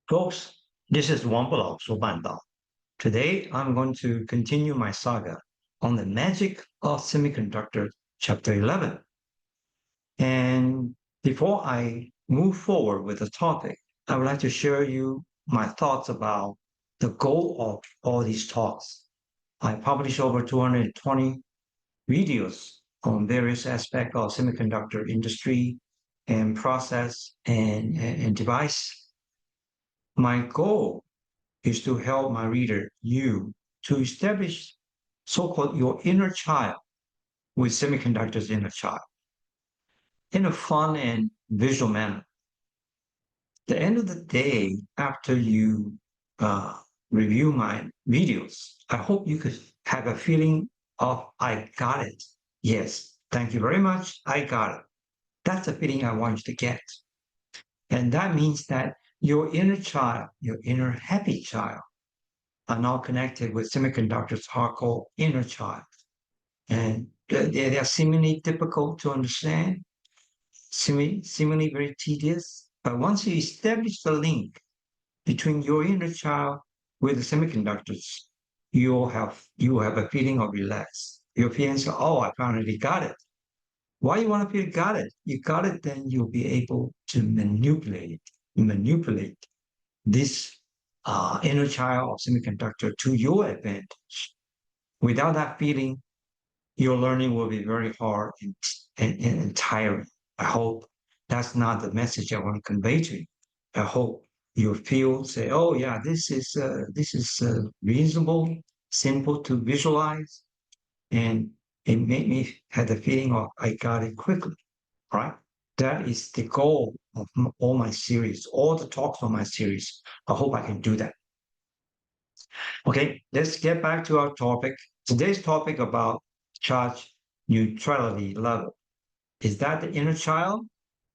Folks, this is 王不老说半道. Today, I'm going to continue my saga on the magic of semiconductor, chapter 11. And before I move forward with the topic, I would like to share you my thoughts about the goal of all these talks. I published over 220 videos on various aspects of semiconductor industry and process and device. My goal is to help my reader, you, to establish so-called your inner child with semiconductors inner child in a fun and visual manner. At the end of the day, after you review my videos, I hope you could have a feeling of, I got it. Yes, thank you very much. I got it. That's the feeling I want you to get. And that means that your inner child, your inner happy child, are now connected with semiconductors hardcore inner child. And they are seemingly difficult to understand, seemingly very tedious. But once you establish the link between your inner child with the semiconductors, you will have a feeling of relax. Your feelings are, oh, I finally got it. Why you want to feel got it? You got it, then you'll be able to manipulate this inner child of semiconductor to your advantage. Without that feeling, your learning will be very hard and tiring. I hope that's not the message I want to convey to you. I hope you feel, say, oh yeah, this is reasonable, simple to visualize, and it made me have the feeling of I got it quickly, right? That is the goal of all my series, all the talks on my series. I hope I can do that. Okay, let's get back to our topic. Today's topic about charge neutrality level. Is that the inner child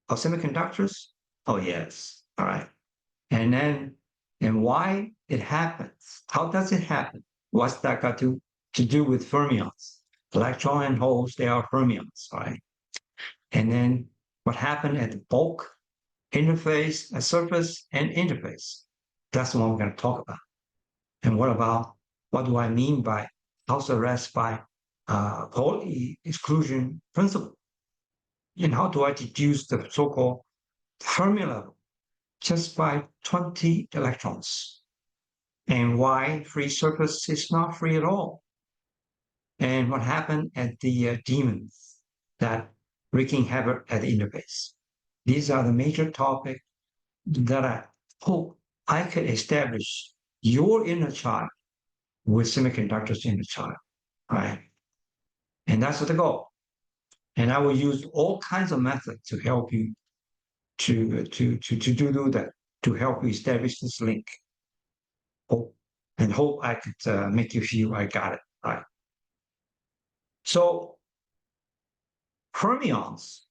of semiconductors? Oh, yes. All right. And why it happens? How does it happen? What's that got to do with fermions? Electron and holes, they are fermions, right? And then what happened at the bulk, interface, a surface, and interface? That's the one we're going to talk about. And what do I mean by house arrest by Pauli exclusion principle? And how do I deduce the so-called Fermi level just by 20 electrons? And why free surface is not free at all? And what happened at the demons that wreaking havoc at the interface? These are the major topics that I hope I could establish your inner child with semiconductors in the child, right? And that's the goal. And I will use all kinds of methods to help you to do that, to help you establish this link. Hope I could make you feel I got it, right? So fermions,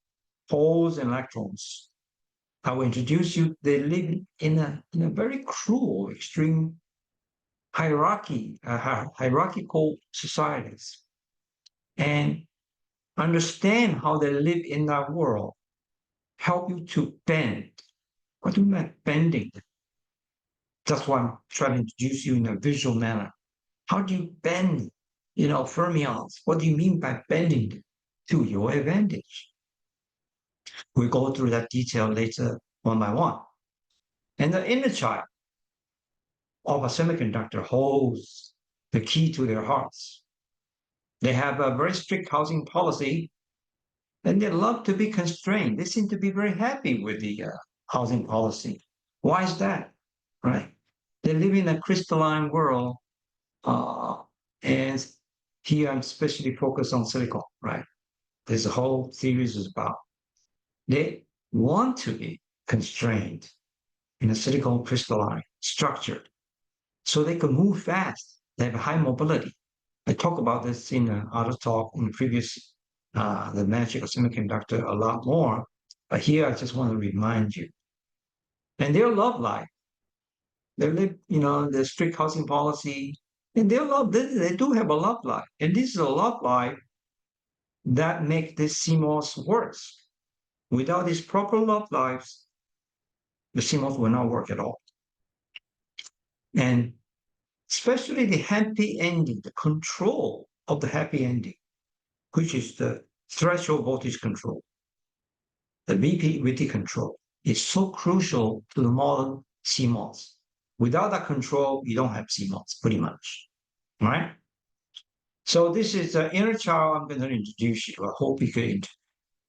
holes and electrons, I will introduce you. They live in a very cruel, extreme hierarchical societies. And understand how they live in that world, help you to bend. What do you mean bending? That's why I'm trying to introduce you in a visual manner. How do you bend, fermions? What do you mean by bending to your advantage? We'll go through that detail later one by one. And the inner child of a semiconductor holds the key to their hearts. They have a very strict housing policy, and they love to be constrained. They seem to be very happy with the housing policy. Why is that? Right? They live in a crystalline world, and here I'm especially focused on silicon. Right? There's a whole series is about. They want to be constrained in a silicon crystalline structure, so they can move fast. They have high mobility. I talk about this in other talk in previous the magic of semiconductor a lot more. But here I just want to remind you. And their love life, they live, the strict housing policy, and their love, they do have a love life. And this is a love life that makes this CMOS works. Without these proper love lives, the CMOS will not work at all. And especially the happy ending, the control of the happy ending, which is the threshold voltage control, the VP control, is so crucial to the modern CMOS. Without that control, you don't have CMOS, pretty much. All right? So this is the inner child I'm going to introduce you. I hope you can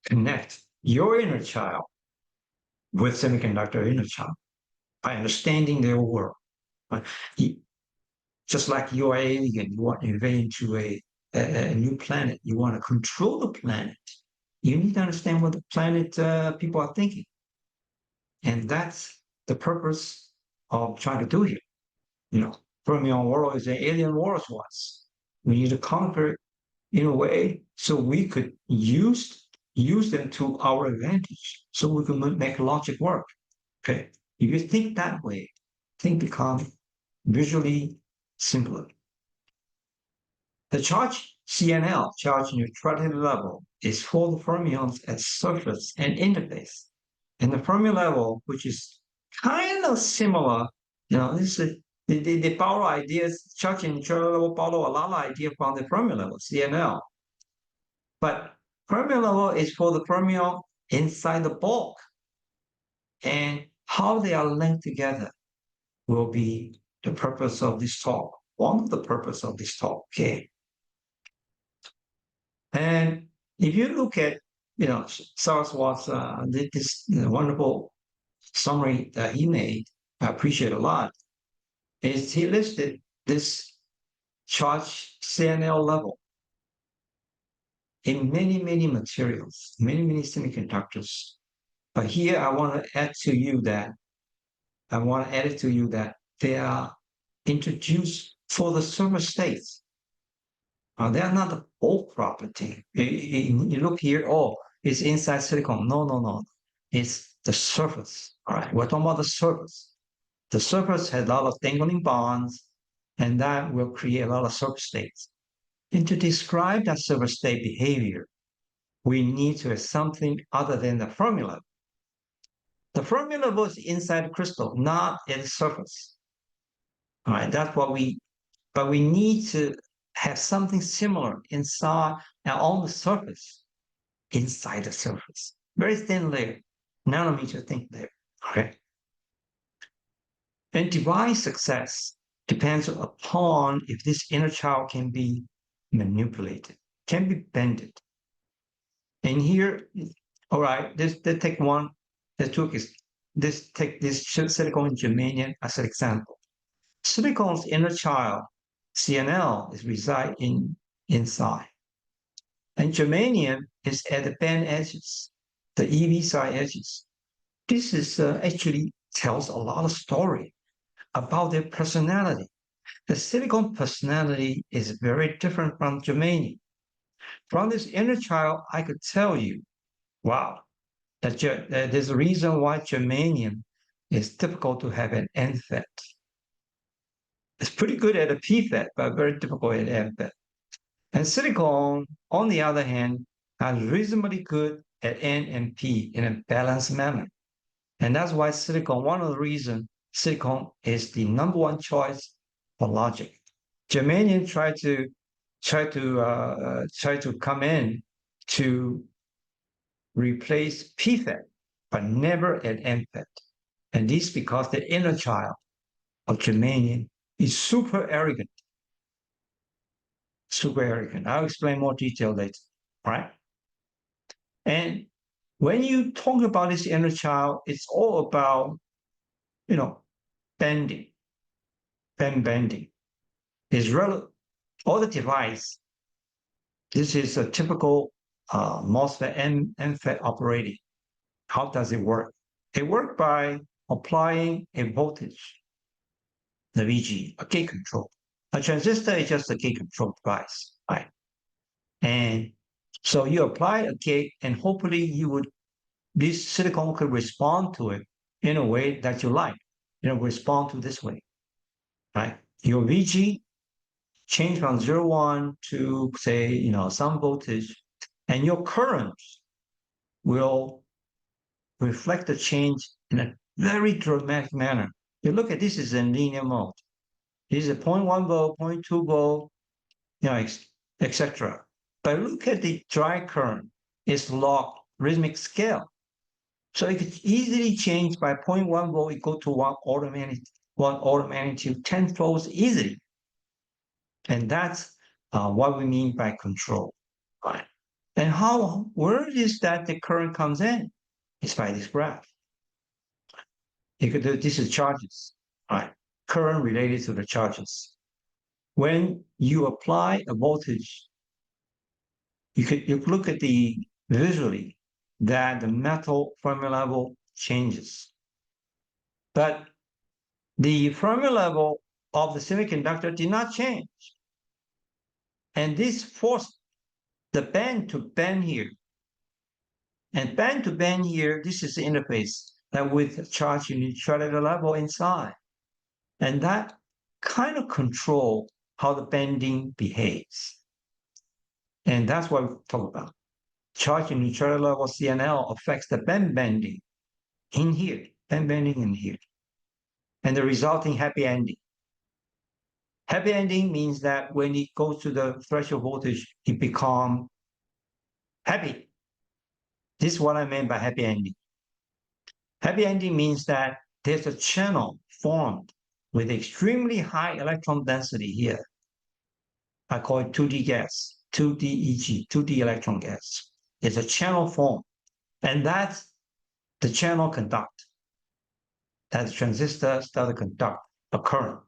connect your inner child with semiconductor inner child by understanding their world. Just like you're alien, you want to invade into a new planet. You want to control the planet. You need to understand what the planet people are thinking. And that's the purpose of trying to do here. You know, Fermion world is an alien world to us. We need to conquer it in a way so we could use them to our advantage, so we can make logic work. Okay, if you think that way, things become visually simpler. The charge CNL, charge neutrality level, is for the fermions at surface and interface. And the Fermi level, which is kind of similar, this is they borrow ideas, charge neutrality level borrow a lot of ideas from the Fermi level, CNL. But Fermi level is for the fermion inside the bulk. And how they are linked together will be the purpose of this talk. One of the purpose of this talk, okay? And if you look at, Saraswat's this wonderful summary that he made, I appreciate a lot, is he listed this charge CNL level in many, many materials, many, many semiconductors. But here I want to add to you that they are introduced for the surface states. They are not the bulk property. You look here, oh, it's inside silicon. No, no, no. It's the surface. All right, we're talking about the surface. The surface has a lot of dangling bonds, and that will create a lot of surface states. And to describe that surface state behavior, we need to have something other than the formula. The Fermi level is inside the crystal, not at the surface. All right, that's what but we need to have something similar inside and on the surface, inside the surface. Very thin layer, nanometer thin layer. Okay. And divine success depends upon if this inner child can be manipulated, can be bended. And here, all right, let's take one. Let's take this silicon germanium as an example. Silicon's inner child, CNL, is reside inside. And germanium is at the band edges, the EV side edges. This is actually tells a lot of story about their personality. The silicon personality is very different from germanium. From this inner child, I could tell you, wow, that there's a reason why germanium is difficult to have an NFET. It's pretty good at a PFET, but very difficult at NFET. And silicon, on the other hand, is reasonably good at N and P in a balanced manner. And that's why silicon, one of the reasons silicon is the number one choice for logic. Germanium tried to come in to replace PFET, but never at NFET. And this because the inner child of germanium is super arrogant. Super arrogant. I'll explain more detail later, right? And when you talk about this inner child, it's all about, bending, bending. Is relevant. All the device. This is a typical MOSFET MFET operating. How does it work? It works by applying a voltage, the VG, a gate control. A transistor is just a gate control device, right? And so you apply a gate, and hopefully this silicon could respond to it in a way that you like. Respond to this way, right? Your VG change from 0, 1 to say, some voltage, and your current will reflect the change in a very dramatic manner. You look at this is in linear mode. This is a 0.1 volt, 0.2 volt, etc. But look at the dry current. It's logarithmic scale. So it could easily change by 0.1 volt equal to one order magnitude 10 volts easily. And that's what we mean by control. Right? And where is that the current comes in? It's by this graph. You could do this is charges, right? Current related to the charges. When you apply a voltage, you look at the visually that the metal Fermi level changes. But the Fermi level of the semiconductor did not change. And this forced the band to bend here. And band to bend here, this is the interface that with charge neutrality level inside. And that kind of control how the bending behaves. And that's what we talk about. Charge neutrality level CNL affects the band bending in here, band bending in here, and the resulting happy ending. Happy ending means that when it goes to the threshold voltage, it becomes happy. This is what I meant by happy ending. Happy ending means that there's a channel formed with extremely high electron density here. I call it 2D gas, 2D EG, 2D electron gas. It's a channel formed, and that's the channel conduct. That transistor start to conduct a current.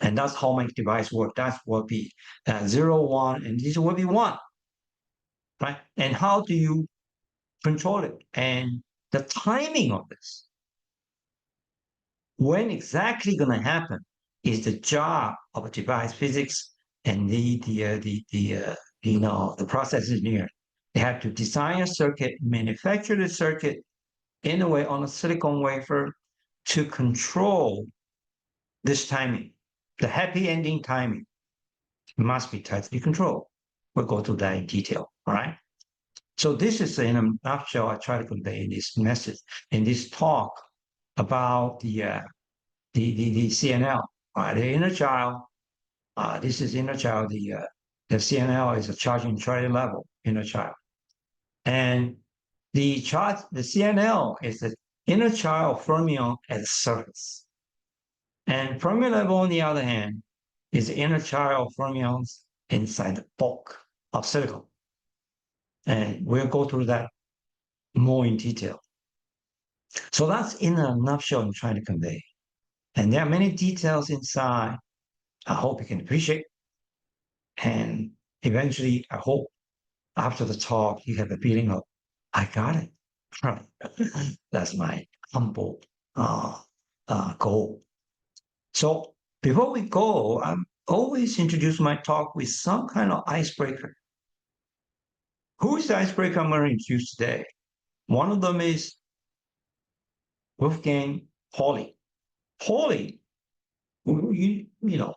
And that's how my device works. That will be 0, 1, and this will be 1. Right? And how do you control it? And the timing of this, when exactly going to happen, is the job of a device physics and the process engineer. They have to design a circuit, manufacture the circuit in a way on a silicon wafer to control this timing. The happy ending timing must be tightly controlled. We'll go through that in detail, all right? So this is in a nutshell, I try to convey in this message, in this talk about the CNL, the inner child. This is inner child. The CNL is a charge neutrality level inner child, and the CNL is the inner child fermion at the surface, and Fermi level on the other hand is the inner child fermions inside the bulk of silicon, and we'll go through that more in detail. So that's in a nutshell I'm trying to convey. And there are many details inside. I hope you can appreciate. And eventually, I hope after the talk, you have a feeling of, I got it. Right. That's my humble goal. So before we go, I always introduce my talk with some kind of icebreaker. Who is the icebreaker I'm going to introduce today? One of them is Wolfgang Pauli. Pauli, you know,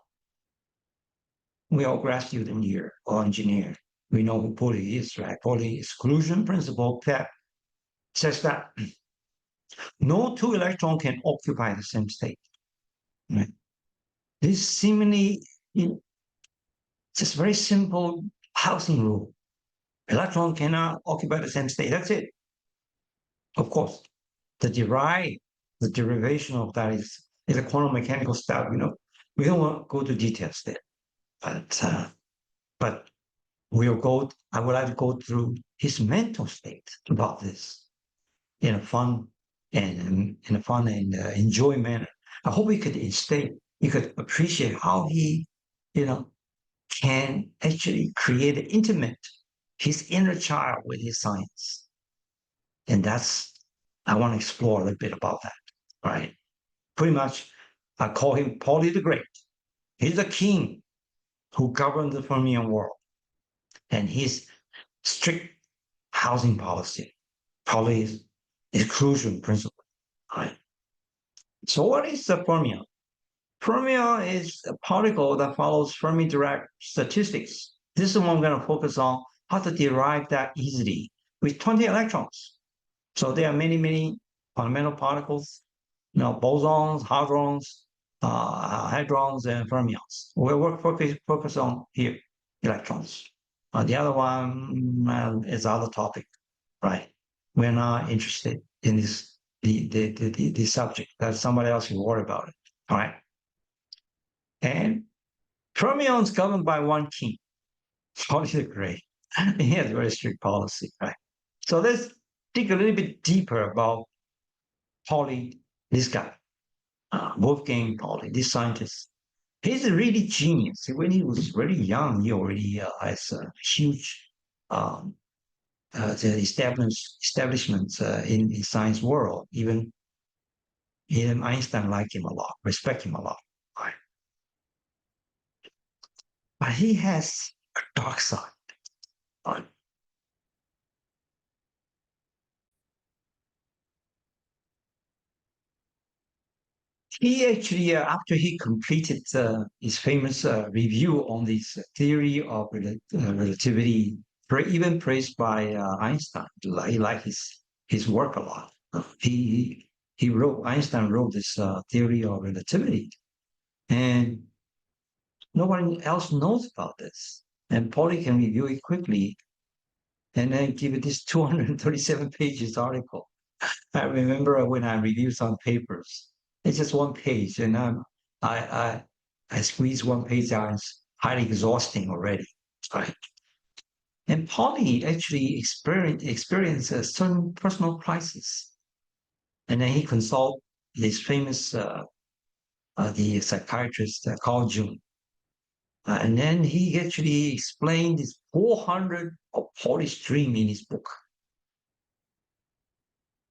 we all grad student here or engineer. We know who Pauli is, right? Pauli Exclusion Principle that says that no two electrons can occupy the same state. Right? This seemingly just very simple housing rule. Electron cannot occupy the same state. That's it. Of course, the derivation of that is a quantum mechanical stuff. We don't want to go to details there, but I would like to go through his mental state about this in a fun and enjoy manner. I hope you could appreciate how he, can actually create an intimate his inner child with his science. And I want to explore a little bit about that, right? Pretty much, I call him Pauli the Great. He's the king who governed the Fermion world. And his strict housing policy, Pauli's exclusion principle, right? So what is the fermion? Fermion is a particle that follows Fermi-Dirac statistics. This is what I'm going to focus on, how to derive that easily with 20 electrons. So there are many, many fundamental particles, bosons, hadrons, hadrons and fermions. We're focus on here, electrons. The other one is other topic, right? We're not interested in the subject. That's somebody else who worry about it. All right. And fermions governed by one king. Pauli the Great. He has a very strict policy, right? So let's dig a little bit deeper about Pauli, this guy, Wolfgang Pauli, this scientist. He's a really genius. When he was very young, he already has a huge um, the establishments in the science world. Even Einstein liked him a lot, respect him a lot. Right? But he has a dark side. Right? He actually, after he completed his famous review on this theory of relativity, even praised by Einstein, he liked his work a lot. He wrote Einstein wrote this theory of relativity, and no one else knows about this. And Pauli can review it quickly and then give it this 237 pages article. I remember when I reviewed some papers, it's just one page, and I, I, I squeezed one page out. It's highly exhausting already. Right? And Pauli actually experienced a certain personal crisis, and then he consulted this famous the psychiatrist Carl Jung, and then he actually explained this 400 of Pauli's dream in his book.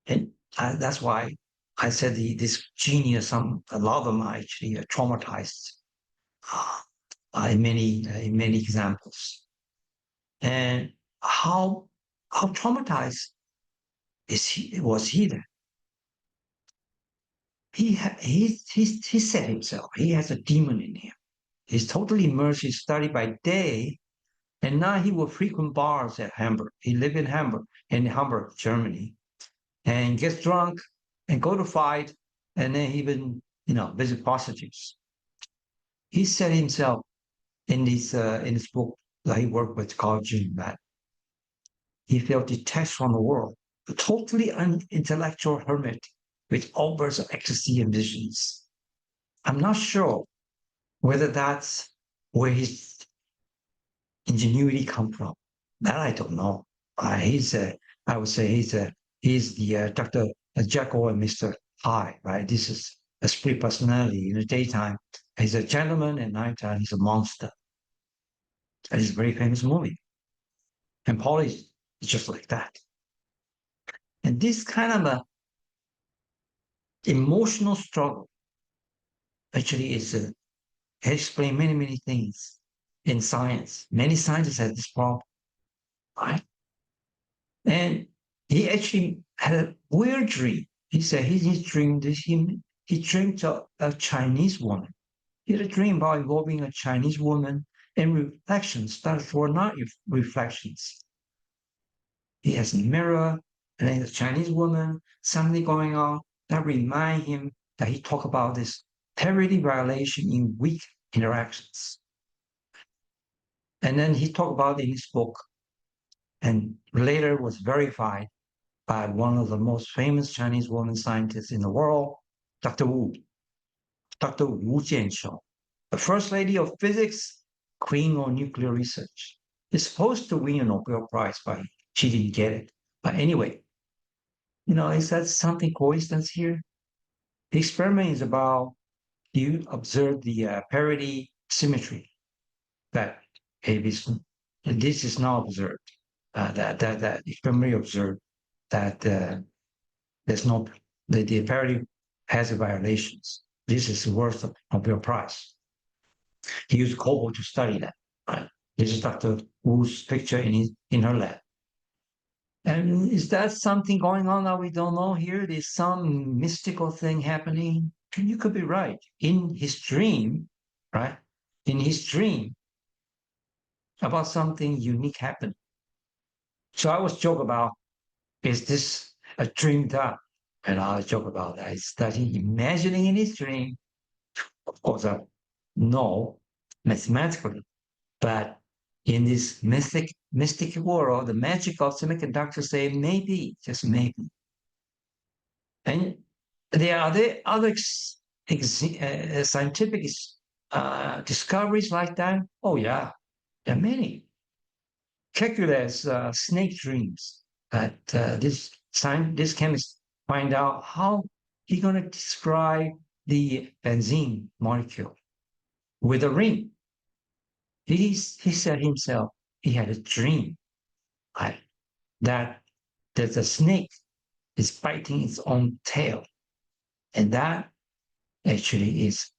And that's why I said this genius, a lot of them are actually traumatized in many examples. And how traumatized was he then? He said himself, he has a demon in him. He's totally immersed in study by day, and now he will frequent bars at Hamburg. He lived in Hamburg, Germany, and gets drunk and go to fight, and then even visit prostitutes. He said himself in his book that he worked with Carl Jung that he felt detached from the world, a totally unintellectual hermit with outbursts of ecstasy and visions. I'm not sure whether that's where his ingenuity come from. That I don't know. I would say he's the Dr. Jekyll and Mr. Hyde, right? This is a split personality. In the daytime, he's a gentleman, and nighttime he's a monster. That is a very famous movie. And Paul is just like that. And this kind of a emotional struggle actually is explain many, many things in science. Many scientists have this problem, right? And he actually had a weird dream. He said his dream, he dreamed of a Chinese woman. He had a dream about involving a Chinese woman, and reflections that were not reflections. He has a mirror, and then a Chinese woman, something going on that remind him that he talked about this parity violation in weak interactions. And then he talked about it in his book, and later was verified by one of the most famous Chinese woman scientists in the world, Dr. Wu, Dr. Wu Jianxiu, the first lady of physics, queen of nuclear research. Is supposed to win a Nobel Prize, but she didn't get it. But anyway, is that something coincidence here? The experiment is about you observe the parity symmetry that this is now observed. That experiment observed that there's no the parity has violations. This is worth of Nobel Prize. He used cobalt to study that. Right? This is Dr. Wu's picture in her lab. And is that something going on that we don't know here? There's some mystical thing happening. You could be right. In his dream, right? In his dream, about something unique happened. So I was joke about, is this a dream done? And I joke about that. Is that he imagining in his dream Of course, no, mathematically, but in this mystic world, the magic of semiconductors say maybe, just maybe. And are there other scientific discoveries like that? Oh yeah, there are many. Calculus snake dreams that this chemist find out how he gonna describe the benzene molecule with a ring. He said himself he had a dream right, that the snake is biting its own tail, and that actually is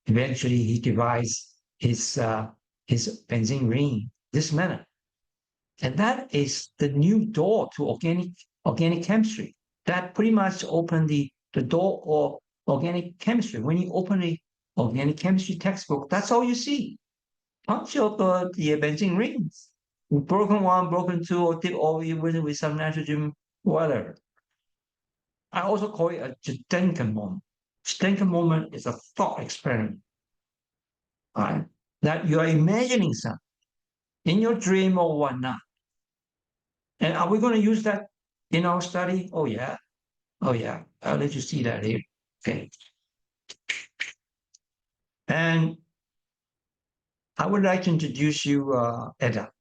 eventually he divides his benzene ring this manner. And that is the new door to organic chemistry. That pretty much opened the door of organic chemistry. When you open the organic chemistry textbook, that's all you see. Bunch of the benzene rings. Broken one, broken two, or tip all with some nitrogen, whatever. I also call it a Judenka moment. Judenka moment is a thought experiment, right? That you are imagining something in your dream or whatnot. And are we going to use that in our study? Oh, yeah. Oh, yeah. I'll let you see that here. Okay. And I would like to introduce you, Edda,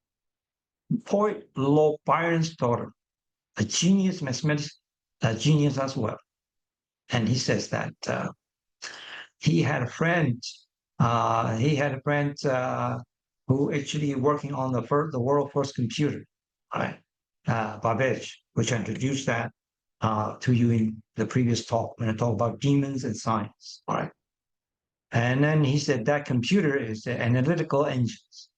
poet Lord Byron's daughter, a genius mathematician, a genius as well. And he says that he had a friend. Who actually working on the world first computer, right? Babbage, which I introduced that to you in the previous talk when I talked about demons and science, right? And then he said that computer is the analytical engines.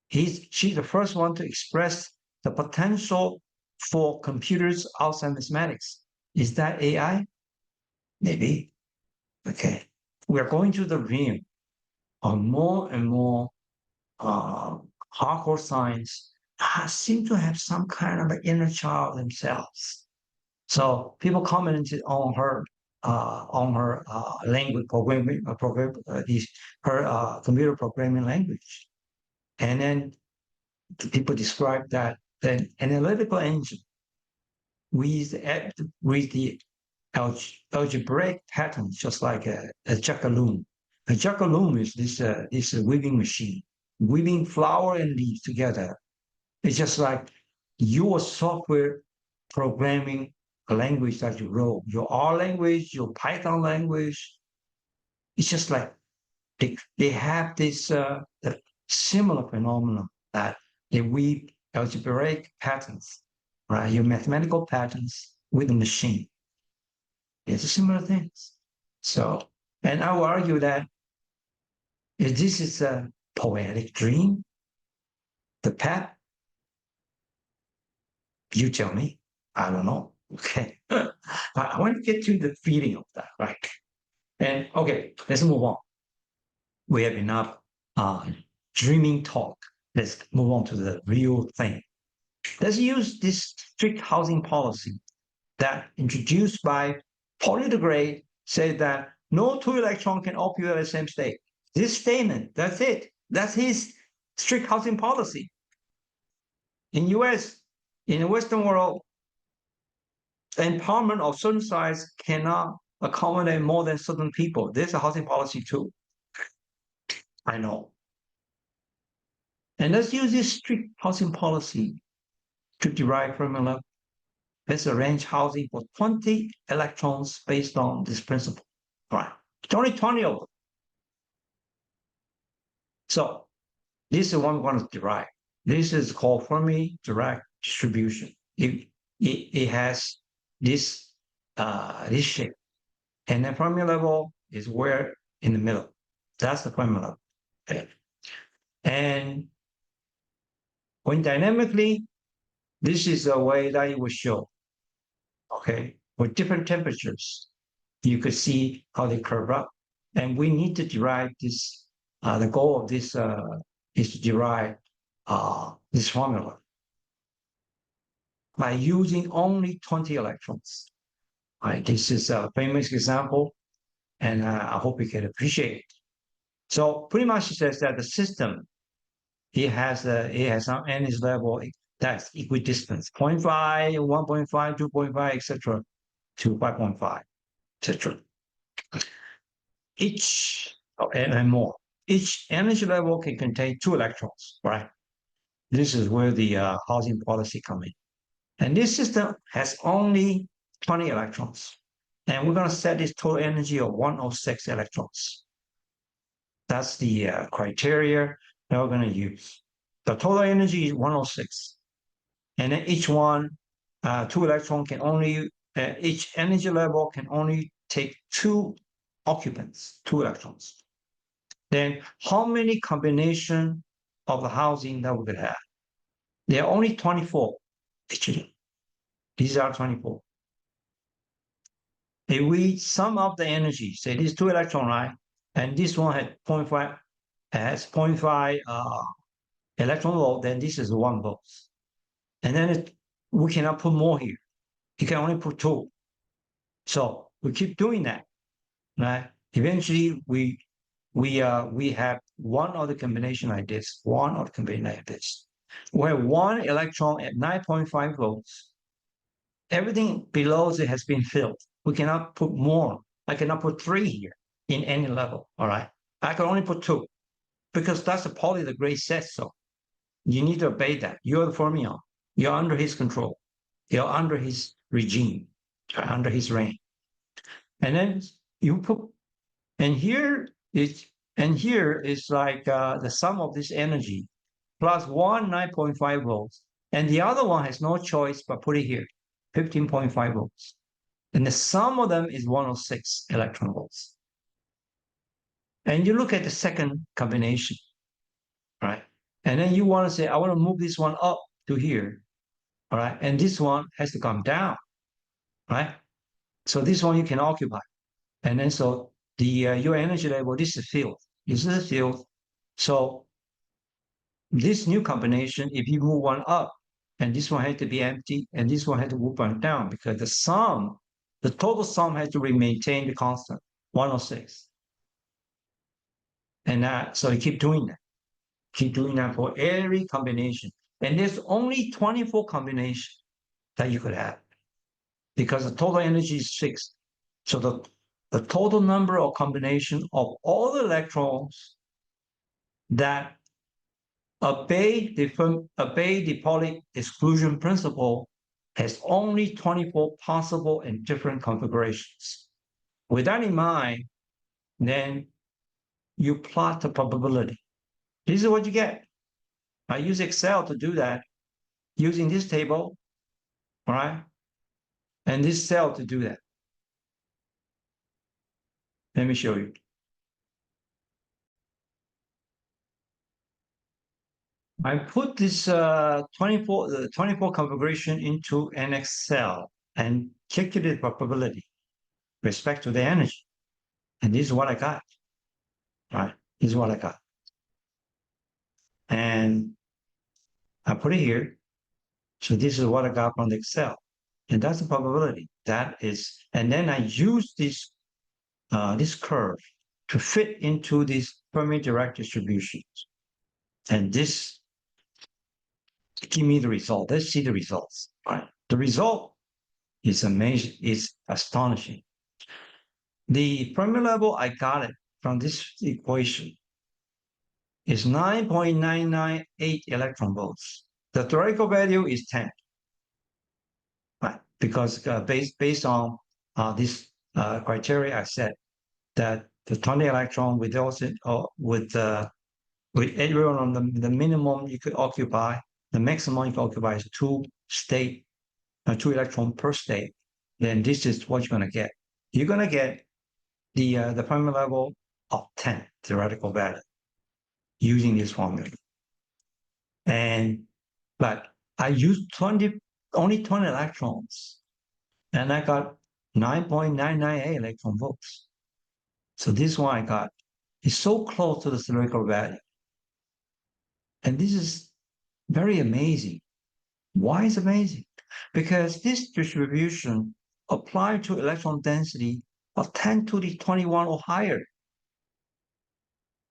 She's the first one to express the potential for computers outside mathematics. Is that AI? Maybe. Okay. We're going to the realm of more and more hardcore science seem to have some kind of an inner child themselves. So people commented on her language programming, her computer programming language, and then people described that an analytical engine with the algebraic patterns, just like a jackaloon. A jackaloon is this weaving machine, weaving flower and leaves together. It's just like your software programming a language that you wrote, your R language, your Python language. It's just like they have this similar phenomenon that they weave algebraic patterns, right? Your mathematical patterns with a machine. It's a similar things. So, and I will argue that if this is a poetic dream, the path, you tell me. I don't know. Okay. I want to get to the feeling of that, right? And okay, let's move on. We have enough dreaming talk. Let's move on to the real thing. Let's use this strict housing policy that introduced by Pauli the Great said that no two electrons can occupy the same state. This statement, that's it. That's his strict housing policy. In US, in the Western world, the empowerment of certain size cannot accommodate more than certain people. There's a housing policy too. I know. And let's use this strict housing policy to derive Fermi level. Let's arrange housing for 20 electrons based on this principle. All right. It's only 20 of them. So this is what we want to derive. This is called Fermi direct distribution. It has this shape. And the Fermi level is where in the middle. That's the Fermi level. Okay. And when dynamically, this is a way that it will show. Okay, with different temperatures, you could see how they curve up. And we need to derive this. The goal of this is to derive this formula by using only 20 electrons. Right, this is a famous example and I hope you can appreciate it. So pretty much it says that the system, it has some energy level that's equidistant, 0.5, 1.5, 2.5, etc. to 5.5, etc. Each and more. Each energy level can contain 2 electrons, right? This is where the housing policy comes in. And this system has only 20 electrons. And we're going to set this total energy of 106 electrons. That's the criteria that we're going to use. The total energy is 106. And then each one, 2 electrons can only, each energy level can only take 2 occupants, 2 electrons. Then how many combination of the housing that we could have? There are only 24, actually. These are 24. If we sum up the energy, say these 2 electrons, right? And this one had 0.5, has 0.5 electron volt, then this is 1 volt. And then we cannot put more here. You can only put 2. So we keep doing that, right? Eventually, we have one other combination like this, one other combination like this, where 1 electron at 9.5 volts, everything below it has been filled. We cannot put more. I cannot put 3 here in any level, all right? I can only put 2 because that's the Pauli the Great says so. You need to obey that. You're the Fermion. You're under his control. You're under his regime, under his reign. And then you put, and here is like the sum of this energy plus 1 9.5 volts. And the other one has no choice but put it here, 15.5 volts. And the sum of them is 106 electron volts. And you look at the second combination, right? And then you want to say, I want to move this one up to here, all right? And this one has to come down, right? So this one you can occupy. And then so the your energy level, this is field. This is a field. So this new combination, if you move one up, and this one had to be empty, and this one had to move one down because the total sum has to maintain the constant, 106. And so you keep doing that. Keep doing that for every combination. And there's only 24 combinations that you could have because the total energy is fixed. So the total number of combination of all the electrons that obey the Pauli exclusion principle has only 24 possible and different configurations. With that in mind, then you plot the probability. This is what you get. I use Excel to do that using this table, right? And this cell to do that. Let me show you. I put this 24 configuration into an Excel and calculated probability respect to the energy. And this is what I got, right? This is what I got. And I put it here. So this is what I got from the Excel. And that's the probability. That is, and then I use this curve to fit into these Fermi direct distributions. And this give me the result. Let's see the results. Right. The result is amazing, is astonishing. The Fermi level, I got it from this equation, is 9.998 electron volts. The theoretical value is 10. Right. Because based on this criteria, I said that the 20 electron with also with everyone on the minimum you could occupy, the maximum you can occupy is 2 electron per state. Then this is what you're going to get. You're going to get the Fermi level of 10 theoretical value using this formula. But I used only 20 electrons, and I got 9.998 electron volts. So this one I got is so close to the theoretical value. And this is very amazing. Why is it amazing? Because this distribution applied to electron density of 10 to the 21 or higher.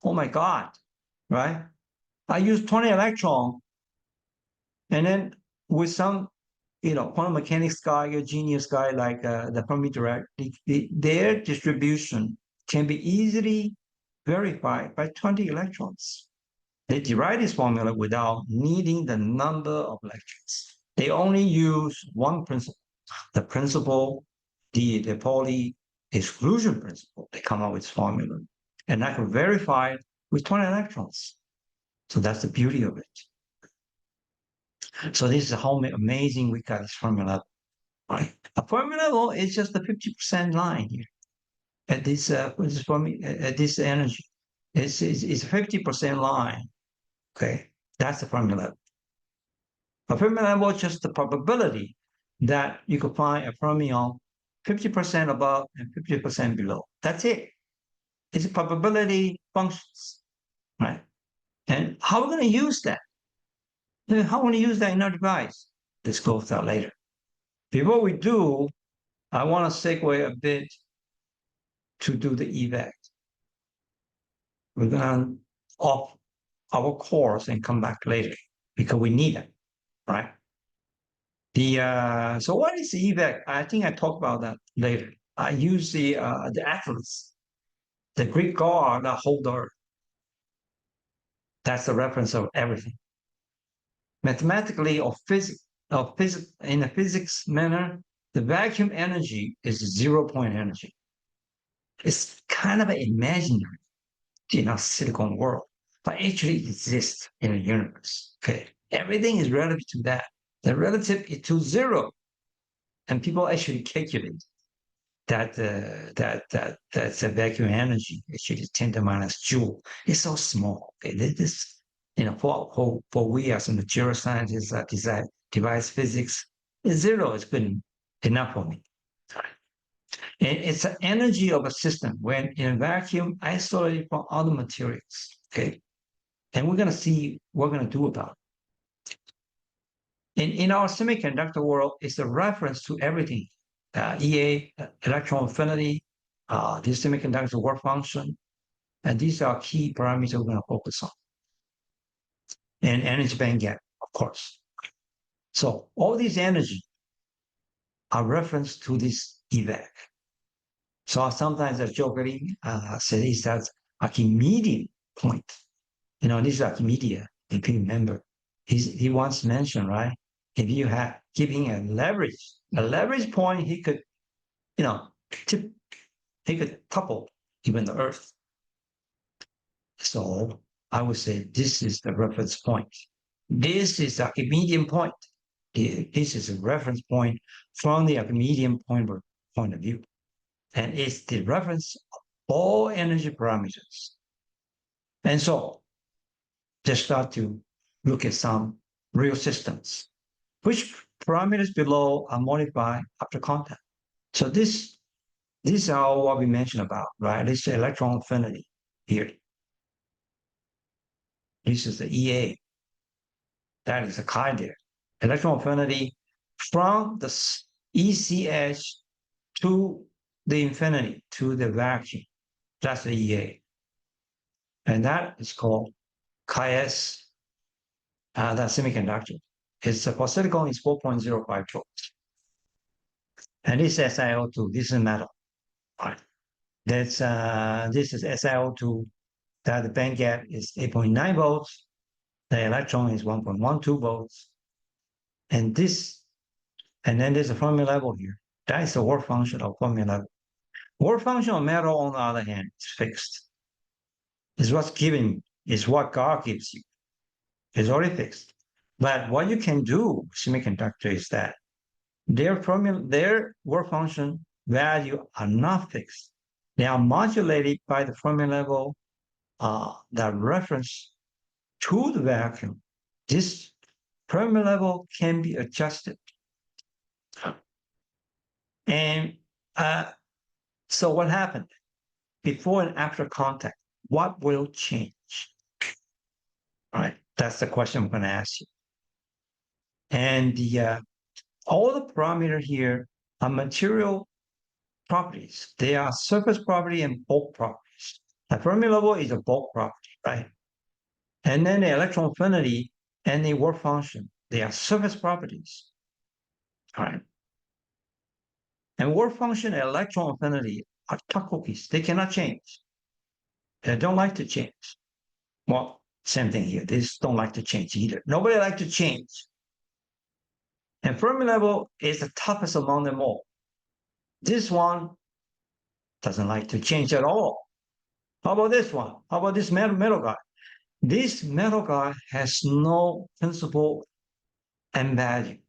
Oh my God, right? I use 20 electron, and then with some, quantum mechanics guy, a genius guy like the Fermi direct, their distribution can be easily verified by 20 electrons. They derive this formula without needing the number of electrons. They only use one principle, the principle, the Pauli exclusion principle. They come up with this formula. And I can verify it with 20 electrons. So that's the beauty of it. So this is how amazing we got this formula. Right? A Fermi level is just the 50% line here at this at this energy. It's a 50% line. Okay, that's the Fermi level. A Fermi level is just the probability that you could find a fermion 50% above and 50% below. That's it. It's a probability functions, right? And how are we going to use that? How are we going to use that in our device? Disclose that later. Before we do, I want to segue a bit to do the evac. We're going to off our course and come back later because we need it, right? So what is the evac? I think I talk about that later. I use the atlas, the Greek god that hold the earth. That's the reference of everything. Mathematically or physics in a physics manner, the vacuum energy is 0 point energy. It's kind of an imaginary, silicon world, but actually exists in the universe. Okay, everything is relative to that. The relative is to zero, and people actually calculate that's a vacuum energy. Actually, 10 to minus joule. It's so small. Okay, this for we as a material scientists design device physics, zero is good enough for me. And it's the energy of a system when in a vacuum isolated from other materials. Okay, and we're going to see what we're going to do about it. In our semiconductor world, it's a reference to everything. EA, electron affinity, this semiconductor work function, and these are key parameters we're going to focus on. And energy band gap, of course. So all these energy are reference to this evac. So sometimes I jokingly say that's Archimedean point. This is Archimedes, if you remember. He once mentioned, right? If you have giving a leverage point, he could, he could topple even the Earth. So I would say this is the reference point. This is the Archimedean point. This is a reference point from the Archimedean point of view. And it's the reference of all energy parameters. And so just start to look at some real systems, which parameters below are modified after contact. So these are what we mentioned about, right? This is electron affinity here. This is the EA. That is a chi there. Electron affinity from the ECH to the infinity, to the vacuum. That's the EA. And that is called chi-S, that semiconductor. It's for silicon is 4.05 volts. And this is SiO2, this is metal. Right. This is SiO2, that the band gap is 8.9 volts. The electron is 1.12 volts. And then there's a Fermi level here. That is the work function of Fermi level. Work function of metal, on the other hand, is fixed. It's what's given, is what God gives you. It's already fixed. But what you can do, semiconductor, is that their work function value are not fixed. They are modulated by the Fermi level that reference to the vacuum. This Fermi level can be adjusted. And so what happened? Before and after contact, what will change? All right, that's the question I'm going to ask you. And all the parameters here are material properties. They are surface property and bulk properties. The Fermi level is a bulk property, right? And then the electron affinity and the work function, they are surface properties, all right? And work function and electron affinity are tuck cookies. They cannot change. They don't like to change. Well, same thing here. They just don't like to change either. Nobody likes to change. And Fermi level is the toughest among them all. This one doesn't like to change at all. How about this one? How about this metal guy? This metal guy has no principle and value.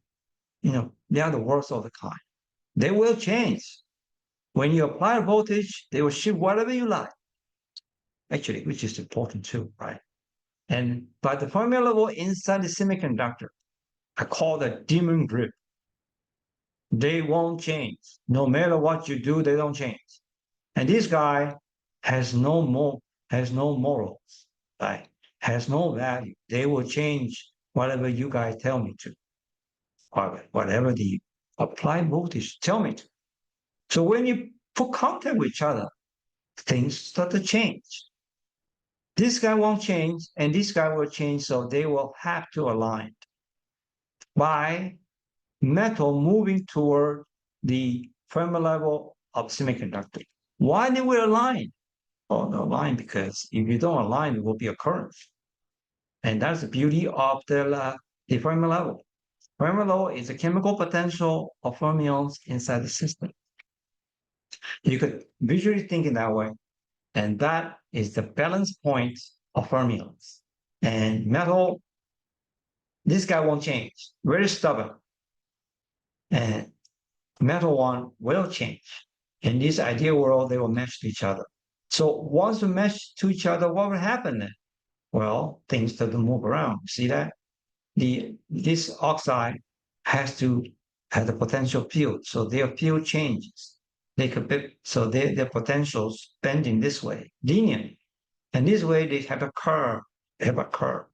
They are the worst of the kind. They will change. When you apply voltage, they will shift whatever you like. Actually, which is important too, right? But the Fermi level inside the semiconductor, I call the demon grip. They won't change. No matter what you do, they don't change. And this guy has no morals, right? Has no value. They will change whatever you guys tell me to, or whatever the applied voltage tell me to. So when you put contact with each other, things start to change. This guy won't change, and this guy will change, so they will have to align by metal moving toward the Fermi level of semiconductor. Why they will align? Oh, they align because if you don't align, it will be a current. And that's the beauty of the Fermi level. Fermi level is the chemical potential of fermions inside the system. You could visually think in that way. And that is the balance point of fermions. And metal, this guy won't change. Very stubborn. And metal one will change. In this ideal world, they will match to each other. So once we match to each other, what will happen then? Well, things start to move around. See that? This oxide has to have the potential field, so their field changes. Their potentials bending this way, linearly, and this way they have a curve. They have a curve,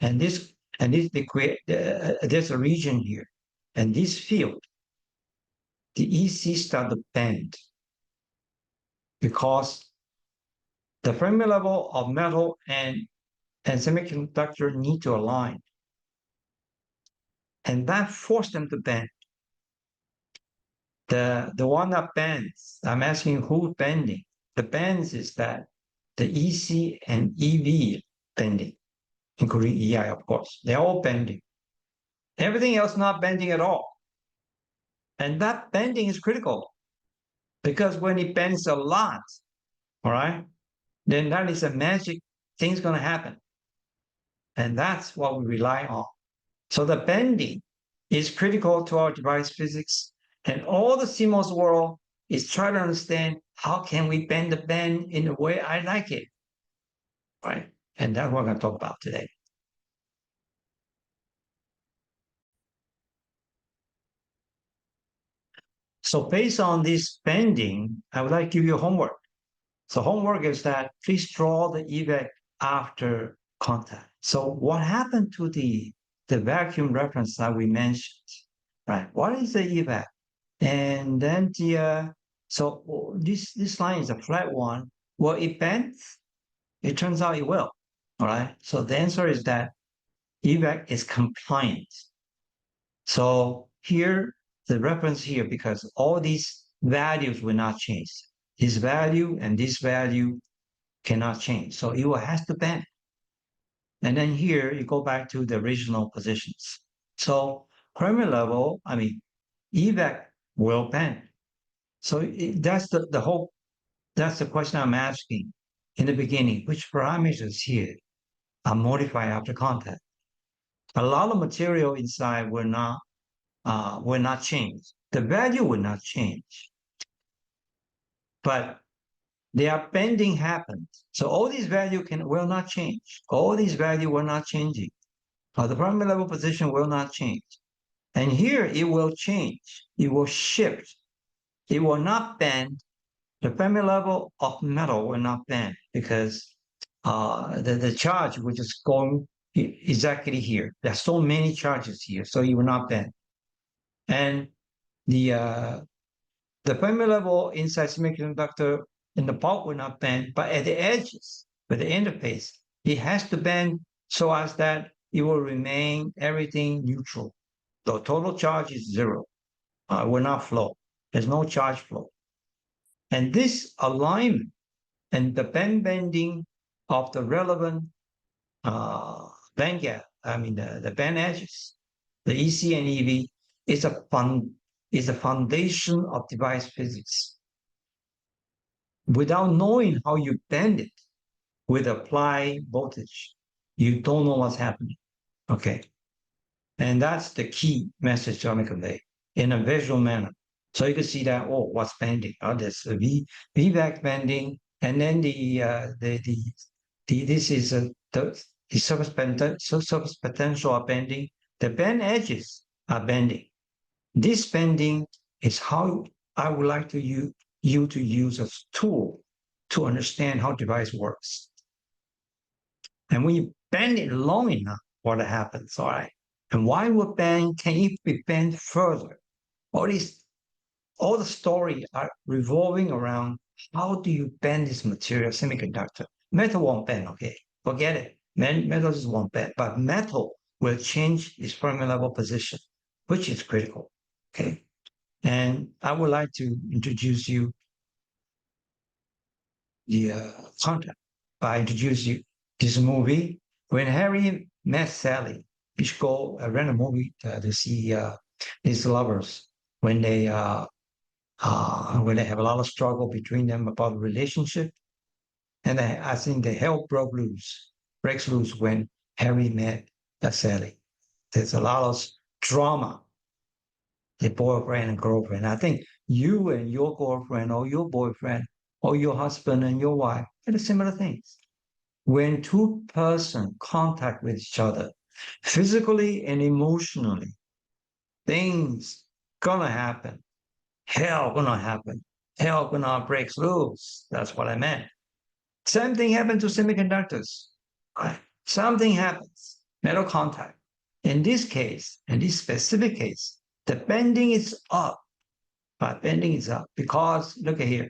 and they create. There's a region here, and this field, the EC start to bend because the Fermi level of metal and semiconductor need to align. And that forced them to bend. The one that bends, I'm asking who's bending. The bends is that the EC and EV bending, including EI, of course. They're all bending. Everything else not bending at all. And that bending is critical because when it bends a lot, all right, then that is a magic thing's going to happen. And that's what we rely on. So the bending is critical to our device physics. And all the CMOS world is trying to understand how can we bend the bend in the way I like it, right? And that's what we're going to talk about today. So based on this bending, I would like to give you homework. So homework is that please draw the EVAC after contact. So what happened to the vacuum reference that we mentioned, right? What is the EVAC? And then so this line is a flat one. Well, it bends. It turns out it will. All right. So the answer is that EVAC is compliant. So here, the reference here, because all these values will not change. This value and this value cannot change. So it will has to bend. And then here you go back to the original positions. So Fermi level, EVAC will bend. So that's that's the question I'm asking in the beginning. Which parameters here are modified after contact? A lot of material inside will not change. The value will not change, but their bending happens. So all these value will not change. All these value will not changing. The Fermi level position will not change. And here it will change. It will shift. It will not bend. The Fermi level of metal will not bend because the charge which is going exactly here. There's so many charges here, so it will not bend. And the The Fermi level inside semiconductor in the bulk will not bend, but at the edges, with the interface, it has to bend so as that it will remain everything neutral. The total charge is zero. Will not flow. There's no charge flow. And this alignment and the band bending of the relevant band gap, the band edges, the EC and EV is a foundation of device physics. Without knowing how you bend it with applied voltage, you don't know what's happening. Okay. And that's the key message I'm going to convey in a visual manner. So you can see that, oh, what's bending? Oh, there's a VBAC bending, and then this is the surface potential are bending. The bend edges are bending. This bending is how I would like to you to use as a tool to understand how device works. And when you bend it long enough, what happens? All right. And why would bend? Can it be bent further? All the story are revolving around how do you bend this material, semiconductor? Metal won't bend, okay? Forget it. Metal just won't bend, but metal will change its Fermi level position, which is critical, okay? And I would like to introduce you the content by introducing you this movie. When Harry met Sally, he should go rent a movie to see these lovers when they have a lot of struggle between them about the relationship. And I think the hell breaks loose when Harry met Sally. There's a lot of drama, the boyfriend and girlfriend. I think you and your girlfriend or your boyfriend or your husband and your wife had similar things. When two persons contact with each other, physically and emotionally, things gonna happen. Hell gonna happen. Hell gonna break loose. That's what I meant. Same thing happened to semiconductors. Right? Something happens. Metal contact. In this case, in this specific case, the bending is up. But bending is up because look at here.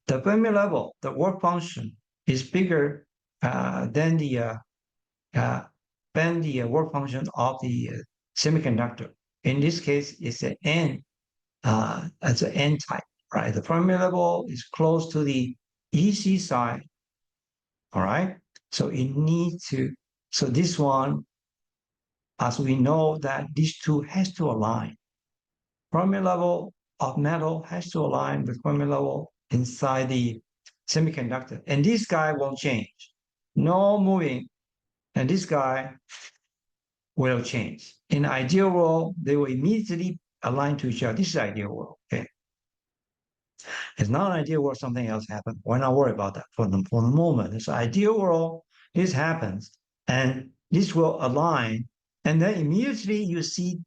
The Fermi level, the work function is bigger than the work function of the semiconductor. In this case, it's an N, it's an N type, right? The Fermi level is close to the EC side, all right? So it needs to, so this one, as we know that these two has to align. Fermi level of metal has to align with Fermi level inside the semiconductor. And this guy won't change. No moving. And this guy will change. In ideal world, they will immediately align to each other. This is ideal world. Okay. It's not an ideal world, something else happened. Why not worry about that for the moment? It's an ideal world, this happens, and this will align. And then immediately you see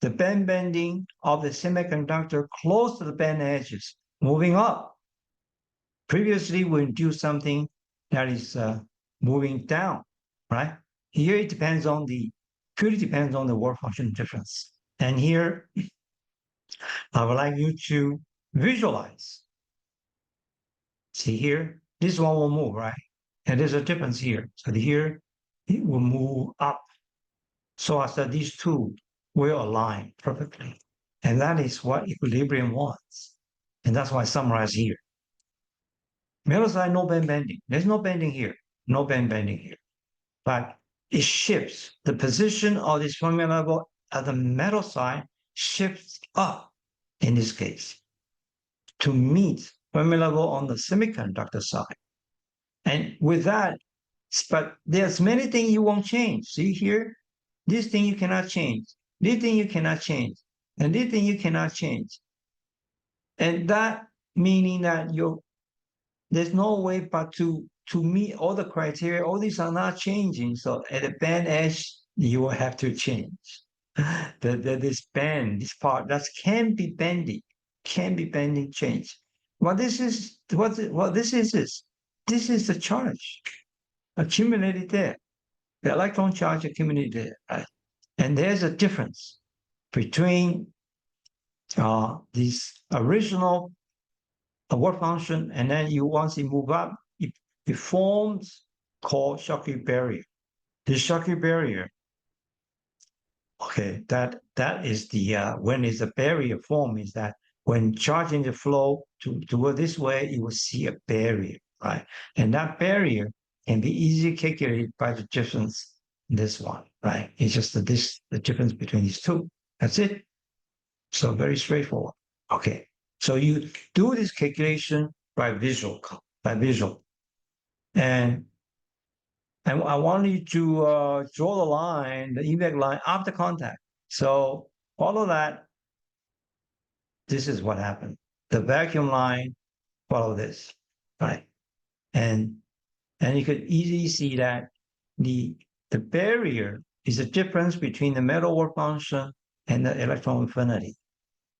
the band bending of the semiconductor close to the band edges, moving up. Previously, we do something that is moving down, right? Here it depends on purely depends on the work function difference. And here, I would like you to visualize. See here, this one will move, right? And there's a difference here. So here, it will move up so as that these two will align perfectly. And that is what equilibrium wants. And that's why I summarize here. Metal side, no band bending. There's no bending here. No band bending here. But it shifts. The position of this Fermi level at the metal side shifts up in this case to meet Fermi level on the semiconductor side. And with that, but there's many things you won't change. See here, this thing you cannot change. This thing you cannot change. And this thing you cannot change. And that meaning that there's no way but to meet all the criteria. All these are not changing. So at the band edge, you will have to change. This band, this part, that can be bending, change. What this is the charge accumulated there. The electron charge accumulated there, right? And there's a difference between this original work function, and then once you move up, it forms called Schottky barrier. The Schottky barrier, okay, that is the when is a barrier form is that when charging the flow to go this way, you will see a barrier, right? And that barrier can be easily calculated by the difference in this one, right? It's just the difference between these two. That's it. So very straightforward. Okay. So you do this calculation by visual, and I want you to draw the line, the impact line after contact. So follow that. This is what happened. The vacuum line follow this, right? And you could easily see that the barrier is the difference between the metal work function and the electron affinity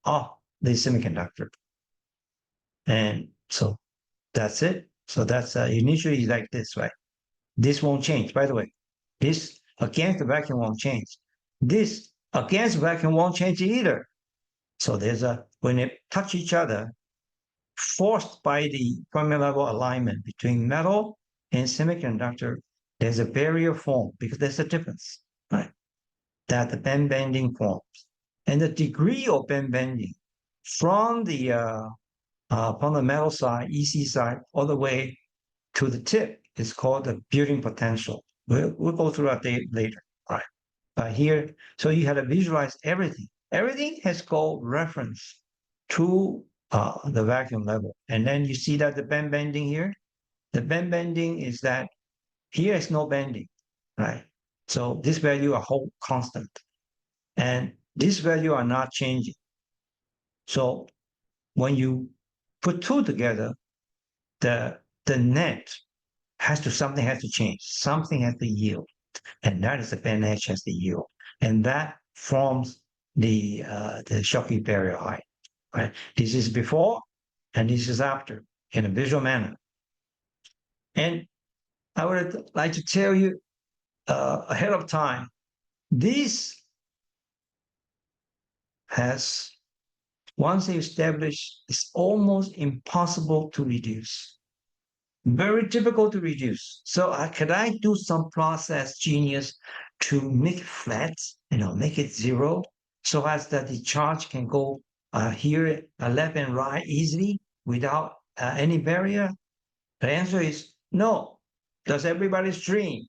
of the semiconductor. And so that's it. So that's initially like this, right? This won't change, by the way. This against the vacuum won't change. This against vacuum won't change either. So there's when they touch each other, forced by the Fermi level alignment between metal and semiconductor, there's a barrier formed because there's a difference, right? That the band bending forms. And the degree of band bending from the metal side, EC side, all the way to the tip is called the building potential. We'll go through that later, right? But here, so you have to visualize everything. Everything has got reference to the vacuum level. And then you see that the band bending here, the band bending is that here is no bending, right? So this value are whole constant. And this value are not changing. So when you put two together, the net something has to change. Something has to yield. And that is the band edge has to yield. And that forms the Schottky barrier height. Right? This is before and this is after in a visual manner. And I would like to tell you ahead of time, this has, once established, it's almost impossible to reduce. Very difficult to reduce. So could I do some process genius to make it flat, make it zero, so as that the charge can go here left and right easily without any barrier? The answer is no. That's everybody's dream,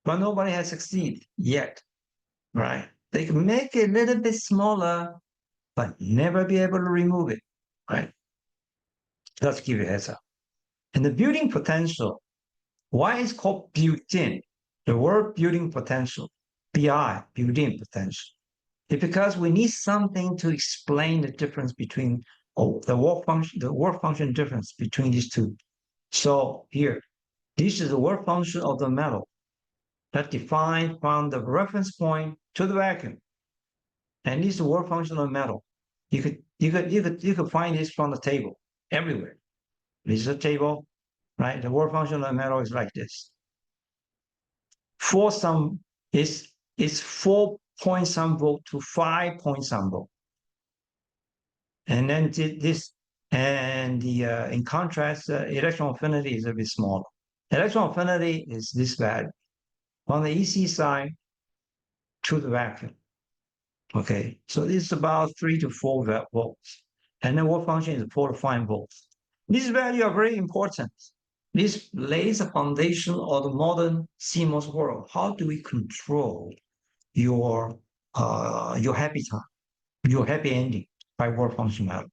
but nobody has succeeded yet, right? They can make it a little bit smaller, but never be able to remove it, right? Let's give you a heads up. And the building potential, why is called built-in? The word building potential, BI, built-in potential. It's because we need something to explain the difference between the work function difference between these two. So here, this is the work function of the metal that defined from the reference point to the vacuum. And this is the work function of metal. You could find this from the table everywhere. This is a table, right? The work function of metal is like this. For some is 4 point some volt to 5 point some volt. And then this, and the in contrast, electron affinity is a bit smaller. Electron affinity is this value on the EC side to the vacuum. Okay, so this is about 3 to 4 volts. And the work function is 4 to 5 volts. These values are very important. This lays a foundation of the modern CMOS world. How do we control your happy time, your happy ending by work function value?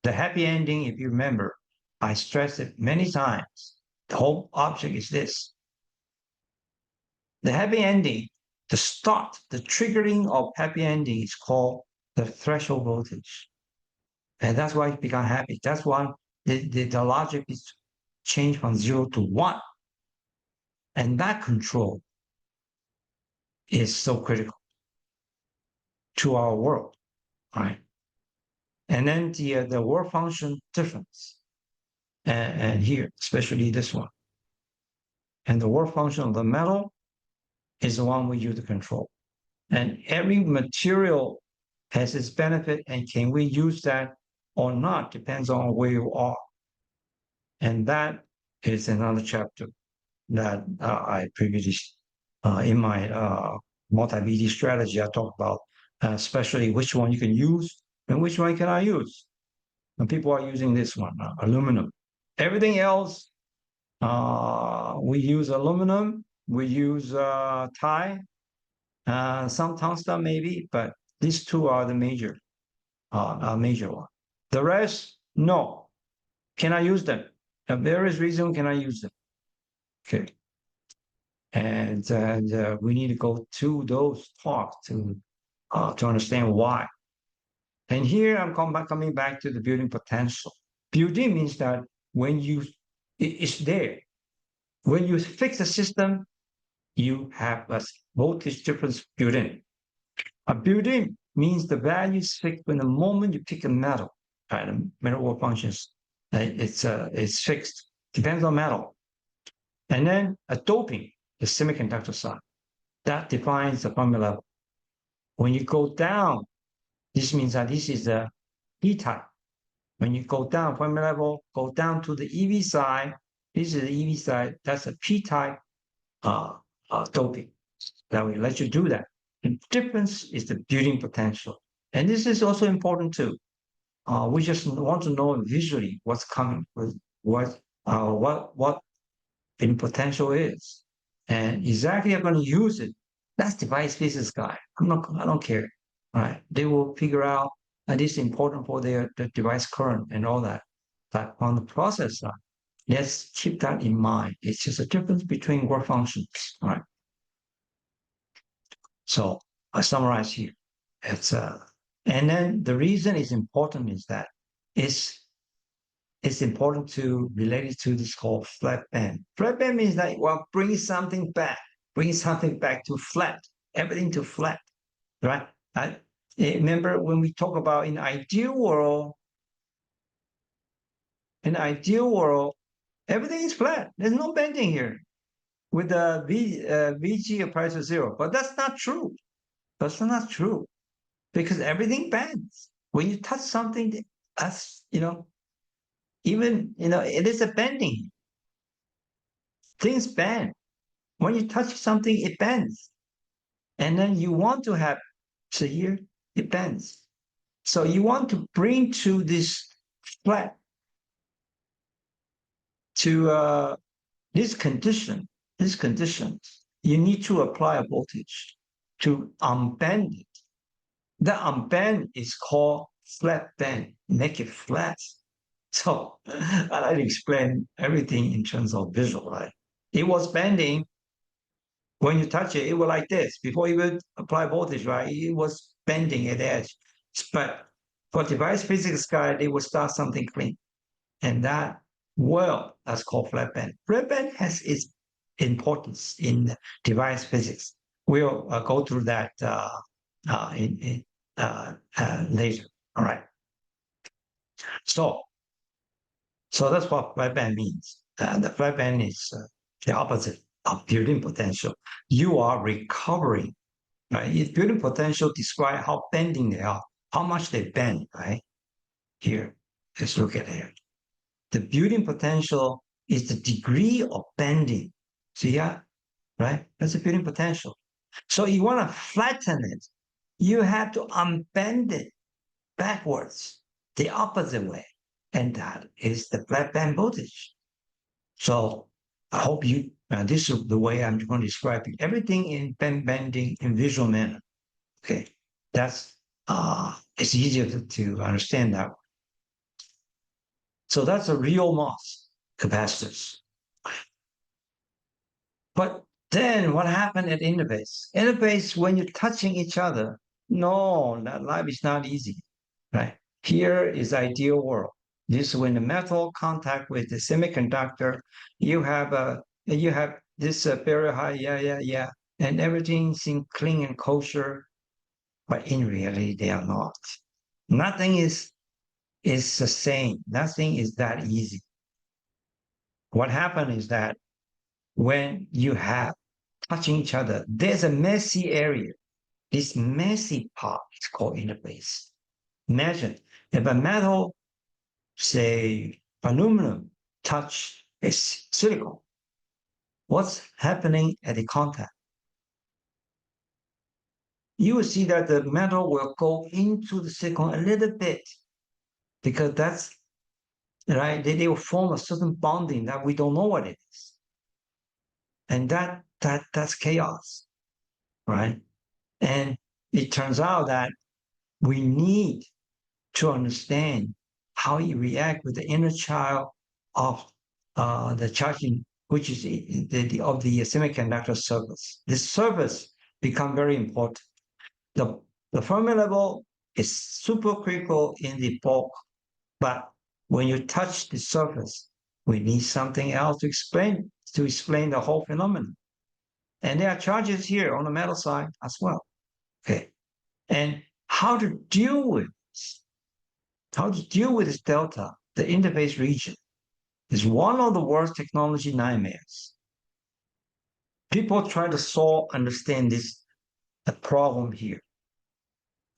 The happy ending, if you remember, I stressed it many times. The whole object is this. The happy ending, the start, the triggering of happy ending is called the threshold voltage. And that's why it become happy. That's why the logic is changed from 0 to 1. And that control is so critical to our world, right? And then the work function difference, and here, especially this one. And the work function of the metal is the one we use to control. And every material has its benefit, and can we use that or not depends on where you are. And that is another chapter that I previously, in my multi-VD strategy, I talk about, especially which one you can use and which one can I use. And people are using this one, aluminum. Everything else, we use aluminum, we use tie, some tungsten maybe, but these two are the major one. The rest, no. Can I use them? For various reasons, can I use them? Okay. And we need to go to those talks to understand why. And here I'm coming back to the building potential. Building means that when it's there. When you fix a system, you have a voltage difference built in. A built-in means the value is fixed when the moment you pick a metal, right? The metal work functions, it's fixed. Depends on metal. And then a doping, the semiconductor side, that defines the Fermi level. When you go down, this means that this is the p-type. When you go down Fermi level, go down to the EV side. This is the EV side. That's a p-type doping. That will let you do that. The difference is the building potential. And this is also important too. We just want to know visually what's coming, what building potential is. And exactly I'm going to use it. That's device physics guy. I don't care. Right. They will figure out that it's important for the device current and all that. But on the process side, let's keep that in mind. It's just a difference between work functions. All right. So I summarize here. And then the reason it's important is that it's important to relate it to this called flat band. Flat band means that bring something back to flat, everything to flat, right? I remember when we talk about in ideal world, everything is flat. There's no bending here with the VG applies to zero, but that's not true. That's not true because everything bends. When you touch something, that's, even, it is a bending. Things bend. When you touch something, it bends. And then you want to have, so here, it bends. So you want to bring to this flat, to this condition, you need to apply a voltage to unbend it. The unbend is called flat bend, make it flat. So I like to explain everything in terms of visual, right? It was bending. When you touch it, it was like this. Before you would apply voltage, right? It was bending at the edge. But for device physics guy, they would start something clean. And that's called flat bend. Flat bend has its importance in device physics. We'll go through that later. All right. So that's what flat band means. The flat band is the opposite of building potential. You are recovering, right? If building potential describe how bending they are, how much they bend, right? Here, let's look at it. The building potential is the degree of bending. See that? Right? That's the building potential. So you want to flatten it, you have to unbend it backwards, the opposite way. And that is the flat band voltage. So I hope this is the way I'm going to describe it. Everything in bending in visual manner. Okay, that's it's easier to understand that. So that's a real MOS capacitors. But then what happened at interface? Interface, when you're touching each other, no, that life is not easy, right? Here is ideal world. This is when the metal contact with the semiconductor, you have this very high, and everything seems clean and kosher, but in reality they are not. Nothing is the same. Nothing is that easy. What happened is that when you have touching each other, there's a messy area. this messy part is called interface. Imagine if a metal, say aluminum, touch a silicon, what's happening at the contact? You will see that the metal will go into the silicon a little bit because that's right. They will form a certain bonding that we don't know what it is, and that's chaos, right? And it turns out that we need to understand how you react with the inner child of the charging, which is of the semiconductor surface. This surface become very important. The, the Fermi level is super critical in the bulk, but when you touch the surface, we need something else to explain the whole phenomenon. And there are charges here on the metal side as well. Okay. And how to deal with this? How to deal with this delta, the interface region, is one of the worst technology nightmares. People try to understand this the problem here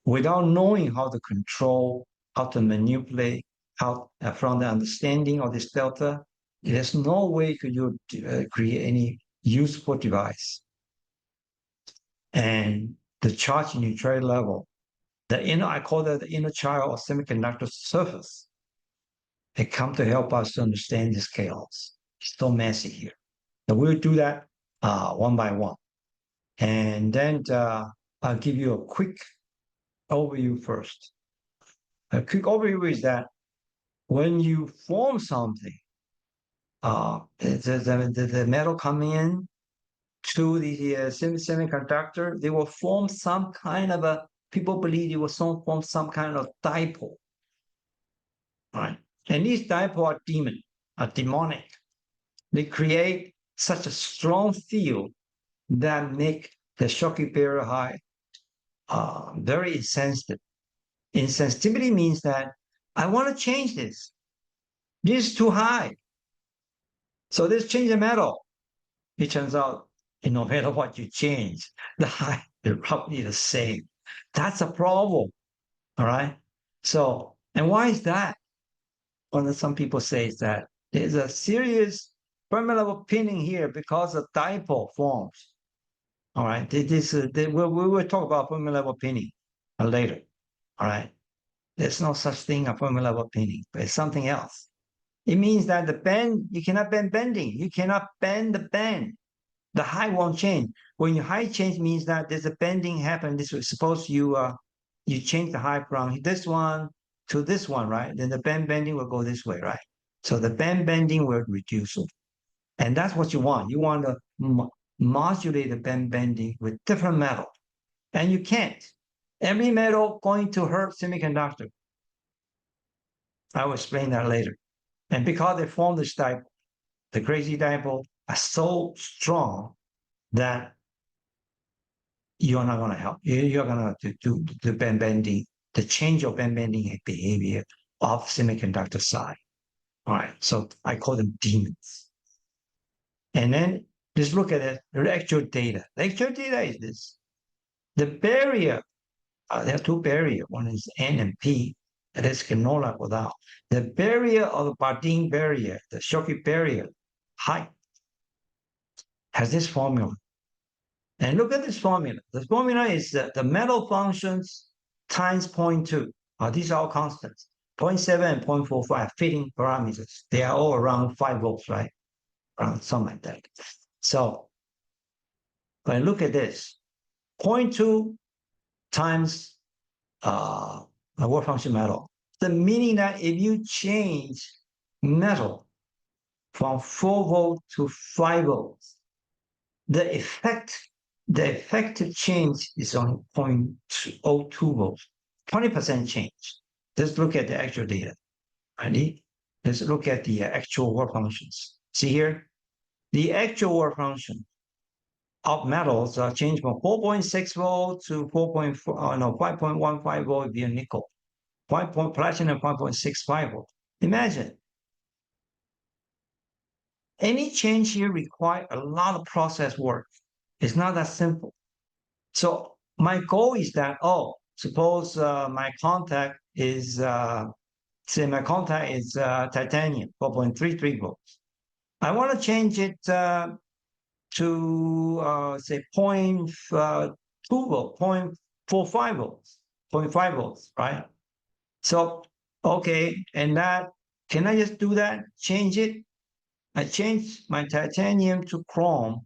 without knowing how to control, how to manipulate, how from the understanding of this delta, there's no way could you create any useful device. And the charge neutrality level, I call that the inner child of semiconductor surface. They come to help us to understand this chaos. It's so messy here. So we'll do that one by one. And then I'll give you a quick overview first. A quick overview is that when you form something, the metal coming in to the semiconductor, they will form some kind of people believe it will form some kind of dipole. Right? And these dipole are demonic. They create such a strong field that make the Schottky barrier high very insensitive. Insensitivity means that I want to change this. This is too high. So let's change the metal. It turns out, no matter what you change, the high is roughly the same. That's a problem. All right. So, and why is that? Well, some people say is that there's a serious Fermi level pinning here because of dipole forms. All right. We will talk about Fermi level pinning later. All right. There's no such thing as Fermi level pinning, but it's something else. It means that the bend, you cannot bend bending. You cannot bend the bend. The height won't change. When your height change means that there's a bending happen. This was suppose you change the height from this one to this one, right? Then the bending will go this way, right? So the bending will reduce it. And that's what you want. You want to modulate the bending with different metal. And you can't. Every metal going to hurt semiconductor. I will explain that later. And because they form this dipole, the crazy dipole are so strong that you're not going to help. You're going to do the bending, the change of bending behavior of semiconductor side. All right, so I call them demons. And then just look at it, the actual data. The actual data is this. The barrier, there are two barriers. One is N and P, that is canola without. The barrier of the Bardeen barrier, the Schottky barrier, height, has this formula. And look at this formula. The formula is the metal functions times 0.2. These are all constants. 0.7 and 0.45 fitting parameters. They are all around 5 volts, right? Around something like that. So when I look at this, 0.2 times a work function metal. The meaning that if you change metal from 4 volts to 5 volts, the effective change is on 0.02 volts, 20% change. Let's look at the actual data. Ready? Let's look at the actual work functions. See here, the actual work function of metals are changed from 4.6 volts to 5.15 volt via nickel, platinum 5.65 volt. Imagine. Any change here requires a lot of process work. It's not that simple. So my goal is that, oh, suppose my contact is, say my contact is titanium, 4.33 volts. I want to change it to, say, 0.2 volt, 0.45 volts, 0.5 volts, right? So, okay, and that, can I just do that? Change it? I changed my titanium to chrome,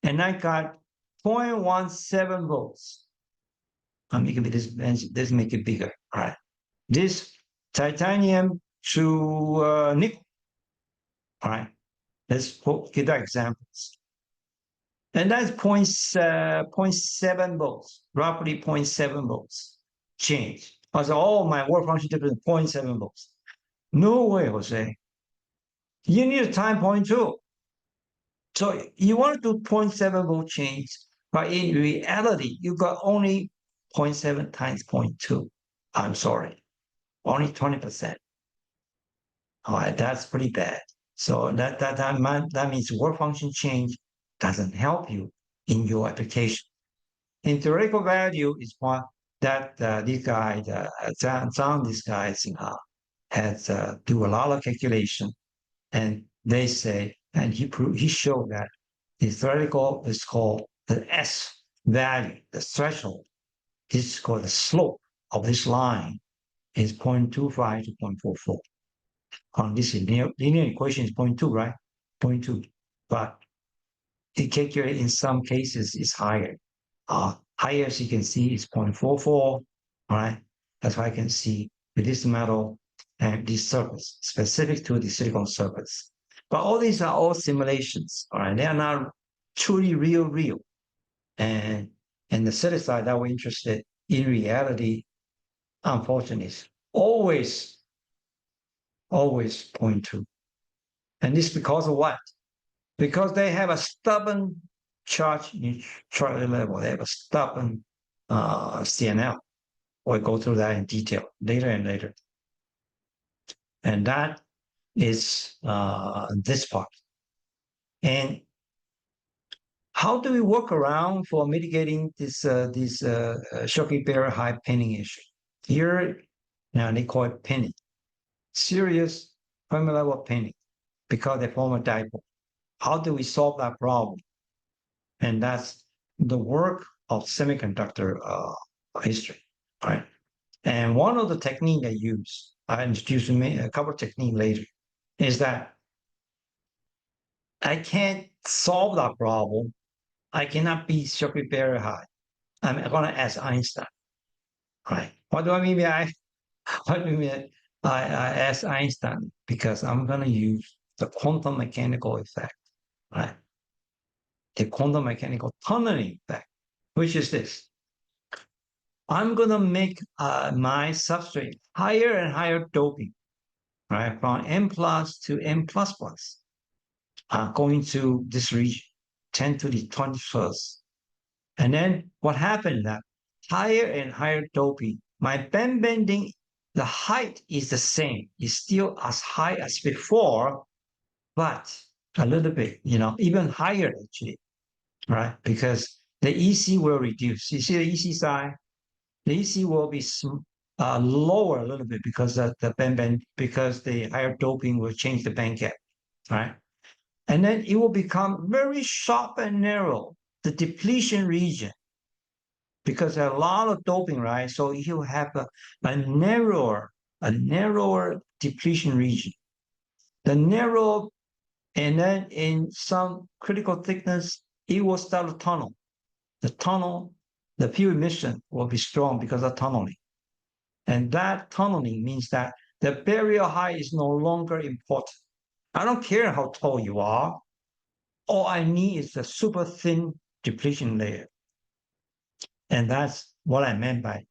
and I got 0.17 volts. I'm making this make it bigger, all right? This titanium to nickel, all right? Let's give that examples. And that's 0.7 volts, roughly 0.7 volts change. I said, oh, my work function difference is 0.7 volts. No way, Jose. You need a time point too. So you want to do 0.7 volt change, but in reality, you got only 0.7 times 0.2. I'm sorry, only 20%. All right, that's pretty bad. So that means work function change doesn't help you in your application. In theoretical value is what that this guy, Zhang, this guy has do a lot of calculation, and they say, and he showed that the theoretical is called the S value, the threshold. This is called the slope of this line is 0.25 to 0.44. On this linear equation is 0.2, right? 0.2. But it calculated in some cases is higher. Higher, as you can see, is 0.44. All right. That's why I can see with this metal and this surface, specific to the silicon surface. But all these are all simulations. All right. They are not truly real. And the set side that we're interested in reality, unfortunately, is always 0.2. And this because of what? Because they have a stubborn charge neutrality level. They have a stubborn CNL. We'll go through that in detail later and later. And that is this part. And how do we work around for mitigating this Shoki barrier high pinning issue? Here, now they call it pinning. Serious Fermi level pinning because they form a dipole. How do we solve that problem? And that's the work of semiconductor history, right? And one of the techniques I use, I introduce a couple of techniques later, is that I can't solve that problem. I cannot be Shoki barrier high. I'm going to ask Einstein, right? What do I mean by what do you mean? I ask Einstein because I'm going to use the quantum mechanical effect, right? The quantum mechanical tunneling effect, which is this. I'm going to make my substrate higher and higher doping, right? From M plus to M plus plus, going to this region, 10 to the 21st. And then what happened that higher and higher doping, my band bending, the height is the same. It's still as high as before, but a little bit, even higher actually, right? Because the EC will reduce. You see the EC side? The EC will be lower a little bit because the band, because the higher doping will change the band gap, right? And then it will become very sharp and narrow, the depletion region, because there are a lot of doping, right? So you have a narrower depletion region. The narrow, and then in some critical thickness, it will start a tunnel. The pure emission will be strong because of tunneling. And that tunneling means that the barrier height is no longer important. I don't care how tall you are. All I need is a super thin depletion layer. And that's what I meant by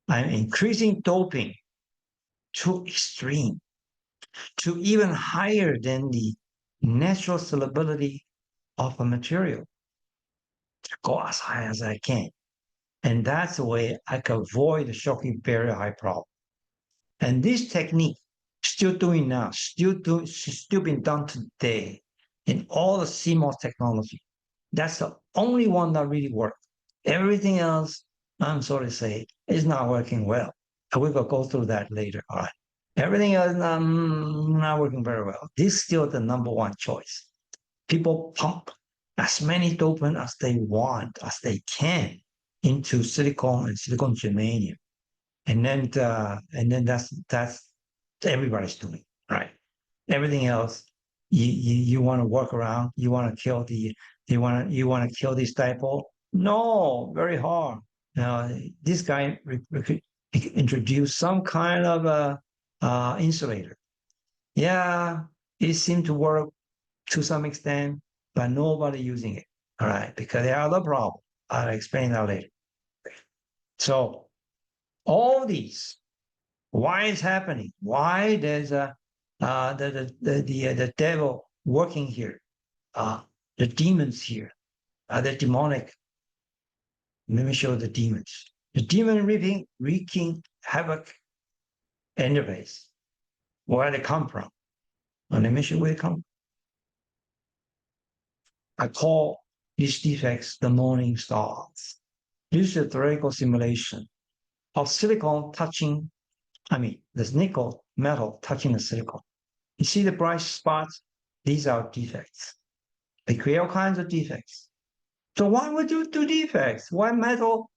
I'm increasing doping to extreme, to even higher than the natural solubility of a material, to go as high as I can. And that's the way I can avoid the shocking barrier high problem. And this technique, still doing now, still being done today in all the CMOS technology. That's the only one that really works. Everything else I'm sorry to say, it's not working well. We will go through that later. All right. Everything else not working very well. This is still the number one choice. People pump as many dopant as they want, as they can, into silicon and silicon germanium, and then that's everybody's doing, right? Everything else, you want to work around, you want to kill you want to kill this dipole. No, very hard. Now this guy introduced some kind of a insulator. Yeah, it seemed to work to some extent, but nobody using it. All right, because there are other problems. I'll explain that later. So all these, why it's happening? Why there's a the devil working here? Uh, the demons here, the demonic. Let me show the demons. The demon wreaking havoc interface. Where they come from? Let me show where they come. I call these defects the morning stars. This is a theoretical simulation of silicon touching, there's nickel metal touching the silicon. You see the bright spots? These are defects. They create all kinds of defects. So why would you do defects? Why metal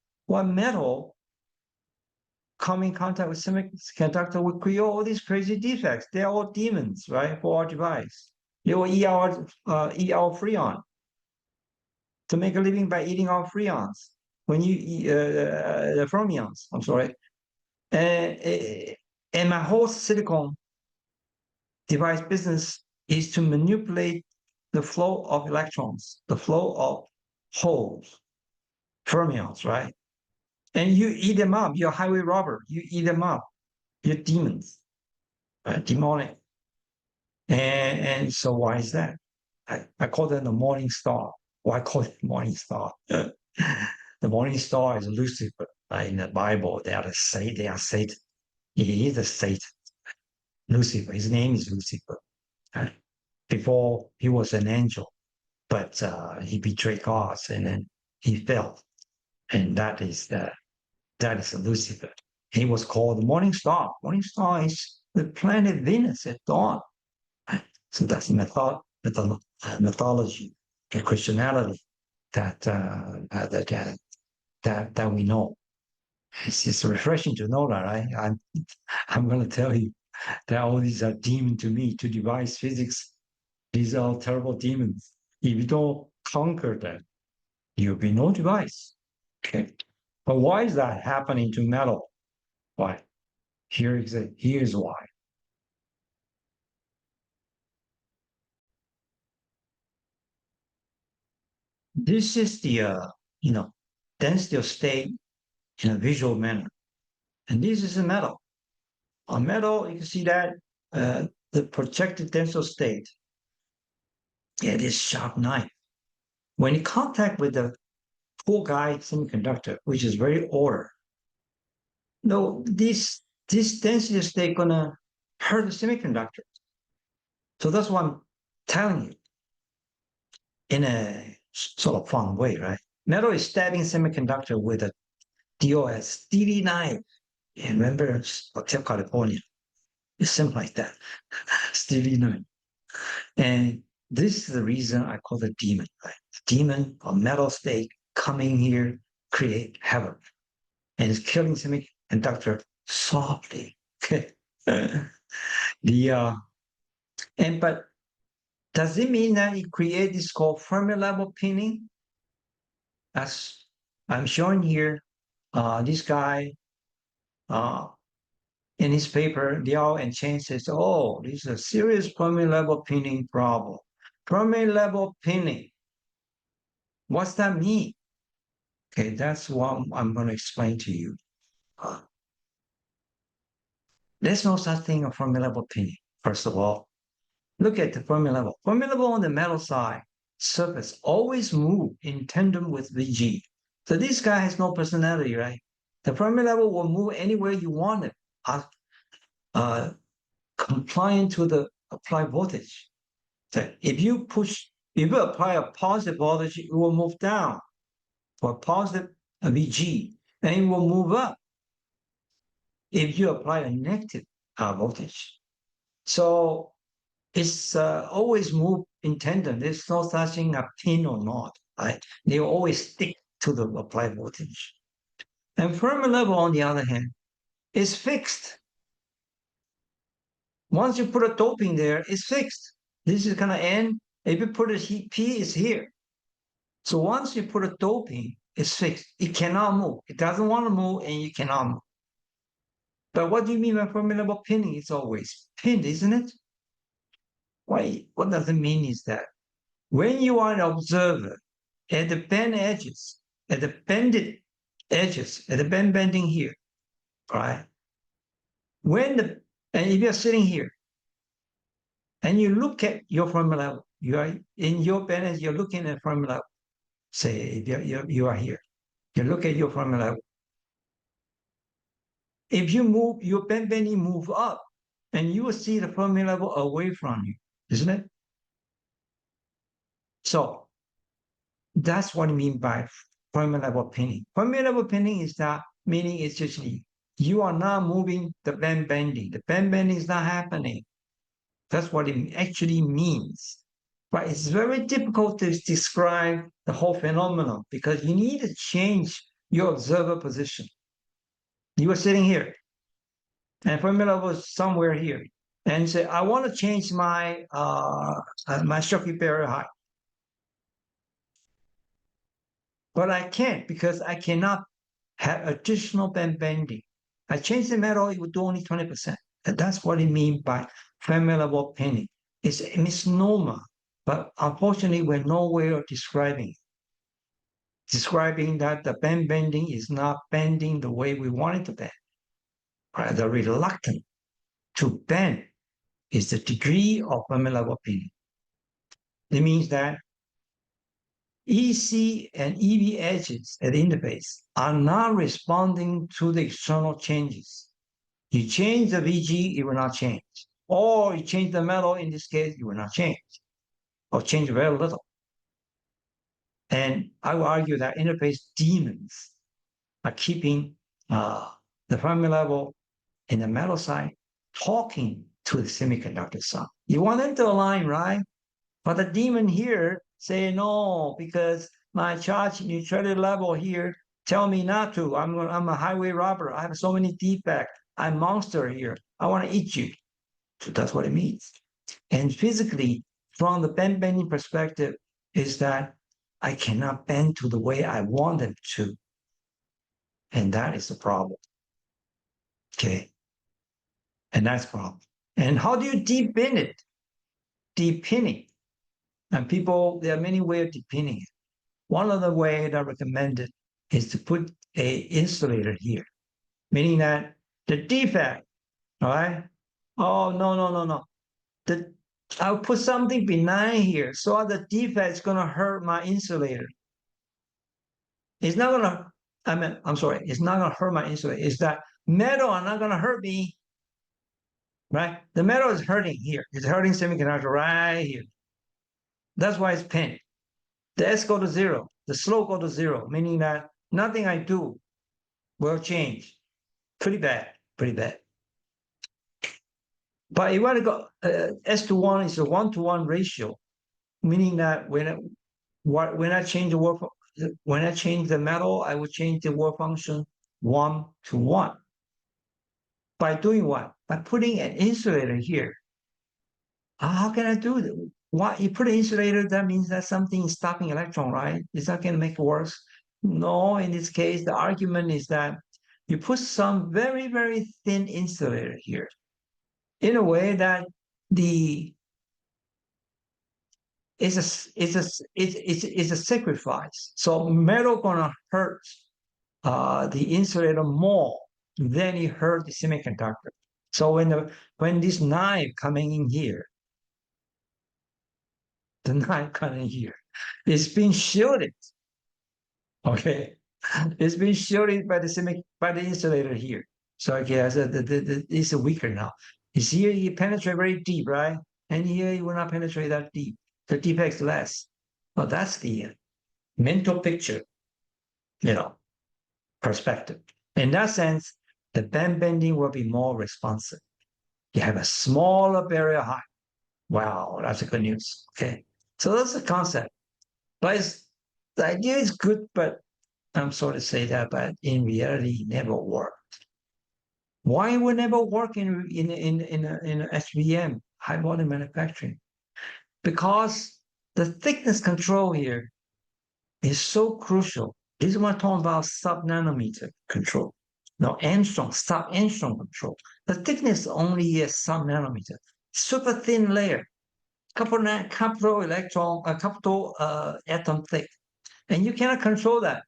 come in contact with semiconductor would create all these crazy defects? They're all demons, right? For our device. They will eat our freon to make a living by eating our freons. When you eat the fermions, I'm sorry. And my whole silicon device business is to manipulate the flow of electrons, the flow of holes, fermions, right? And you eat them up. You're a highway robber. You eat them up. You're demons, right? Demonic. And so why is that? I call them the morning star. Why call it morning star? The morning star is Lucifer. In the Bible, they are Satan. He is a Satan. Lucifer. His name is Lucifer. Right? Before he was an angel, but he betrayed God and then he fell. And that is Lucifer. He was called the morning star. Morning star is the planet Venus at dawn. So that's mythology and Christianity that we know. It's just refreshing to know that. I'm going to tell you that all these are demons to me, to device physics. These are terrible demons. If you don't conquer them, you'll be no device. Okay. But why is that happening to metal? Why? Here's why. This is the density of state in a visual manner. And this is a metal. A metal, you can see that the projected tensile state, it is sharp knife. When in contact with the poor guy semiconductor, which is very order, no, this density state gonna hurt the semiconductor. So that's what I'm telling you in a sort of fun way, right? Metal is stabbing semiconductor with a DOS, steely knife. Yeah, remember Hotel California? It's simple like that. Steely knife. And this is the reason I call it demon, right? The demon or metal state coming here, create havoc. And it's killing semiconductor softly. Okay. the but does it mean that it creates this called Fermi level pinning? As I'm showing here, this guy uh, in his paper, Liao and Chen says, oh, this is a serious Fermi level pinning problem. Fermi level pinning, what's that mean? Okay, that's what I'm going to explain to you. Uh, there's no such thing as Fermi level pinning, first of all. Look at the Fermi level. Fermi level on the metal side surface always move in tandem with Vg. So this guy has no personality, right? The Fermi level will move anywhere you want it, uh, compliant to the applied voltage. So if you apply a positive voltage, it will move down for positive Vg. and it will move up if you apply a negative voltage. So it's always move in tandem. There's no such thing a pin or not, right? They always stick to the applied voltage. And Fermi level, on the other hand, is fixed. Once you put a doping there, it's fixed. This is going to end. If you put a P, it's here. So once you put a doping, it's fixed. It cannot move. It doesn't want to move, and you cannot move. But what do you mean by Fermi level pinning? It's always pinned, isn't it? Why? What does it mean is that when you are an observer at the bend edges, at the bended edges, at the bend bending here, right? And if you're sitting here and you look at your Fermi level, you are in your bend edge, you're looking at Fermi level. Say you are here, you look at your Fermi level. If you move, your bend bending move up, and you will see the Fermi level away from you, isn't it? So that's what I mean by Fermi level pinning. Fermi level pinning is not meaning it's just you are not moving the bend bending. The bend bending is not happening. That's what it actually means. But it's very difficult to describe the whole phenomenon because you need to change your observer position. You are sitting here, and Fermi level is somewhere here, and you say, I want to change my my circuit barrier height. But I can't because I cannot have additional bend bending. I change the metal, it would do only 20%. And that's what it means by Fermi level pinning. It's a misnomer, but unfortunately, we're nowhere describing that the bend bending is not bending the way we want it to bend. Right? The reluctant to bend is the degree of Fermi level pinning. It means that EC and EV edges at the interface are not responding to the external changes. You change the VG, it will not change. Or you change the metal, in this case, it will not change. Or change very little. And I will argue that interface demons are keeping the Fermi level in the metal side talking to the semiconductor side. You want them to align, right? But the demon here say no, because my charge neutrality level here tell me not to. I'm a highway robber. I have so many defects. I'm a monster here. I want to eat you. So that's what it means. And physically, from the bend bending perspective, is that I cannot bend to the way I want them to. And that is the problem. Okay. And that's the problem. And how do you depin it? Depinning. And people, there are many ways of depinning it. One of the ways that I recommended is to put a insulator here, meaning that the defect, all right? Oh, no. I'll put something benign here, so the defect is going to hurt my insulator. It's not going to, I'm sorry, it's not going to hurt my insulator. It's that metal are not going to hurt me, right? The metal is hurting here. It's hurting semiconductor right here. That's why it's pinned. The S go to zero, the slope go to zero, meaning that nothing I do will change. Pretty bad. But you want to go, S to 1 is a 1-to-1 ratio, meaning that when I change when I change the metal, I will change the work function 1-to-1. By doing what? By putting an insulator here. How can I do that? Why you put an insulator, that means that something is stopping electron, right? Is that going to make it worse? No, in this case, the argument is that you put some very, very thin insulator here in a way that it's a sacrifice. So metal gonna hurt the insulator more than it hurt the semiconductor. So when this knife coming in here, the knife coming here, it's being shielded. Okay, it's being shielded by the insulator here. So okay, so it's weaker now. You see, here you penetrate very deep, right? And here you will not penetrate that deep. The defect's less. Well, that's the mental picture, you know. perspective. In that sense, the band bending will be more responsive. You have a smaller barrier height. Wow, that's a good news. Okay. So that's the concept. But the idea is good, but I'm sorry to say that, but in reality, it never worked. Why would never work in HVM, high volume manufacturing? Because the thickness control here is so crucial. This is what I'm talking about sub-nanometer control. No, angstrom, sub-angstrom control. The thickness only is sub-nanometer. Super thin layer, couple electron, a couple atom thick. And you cannot control that.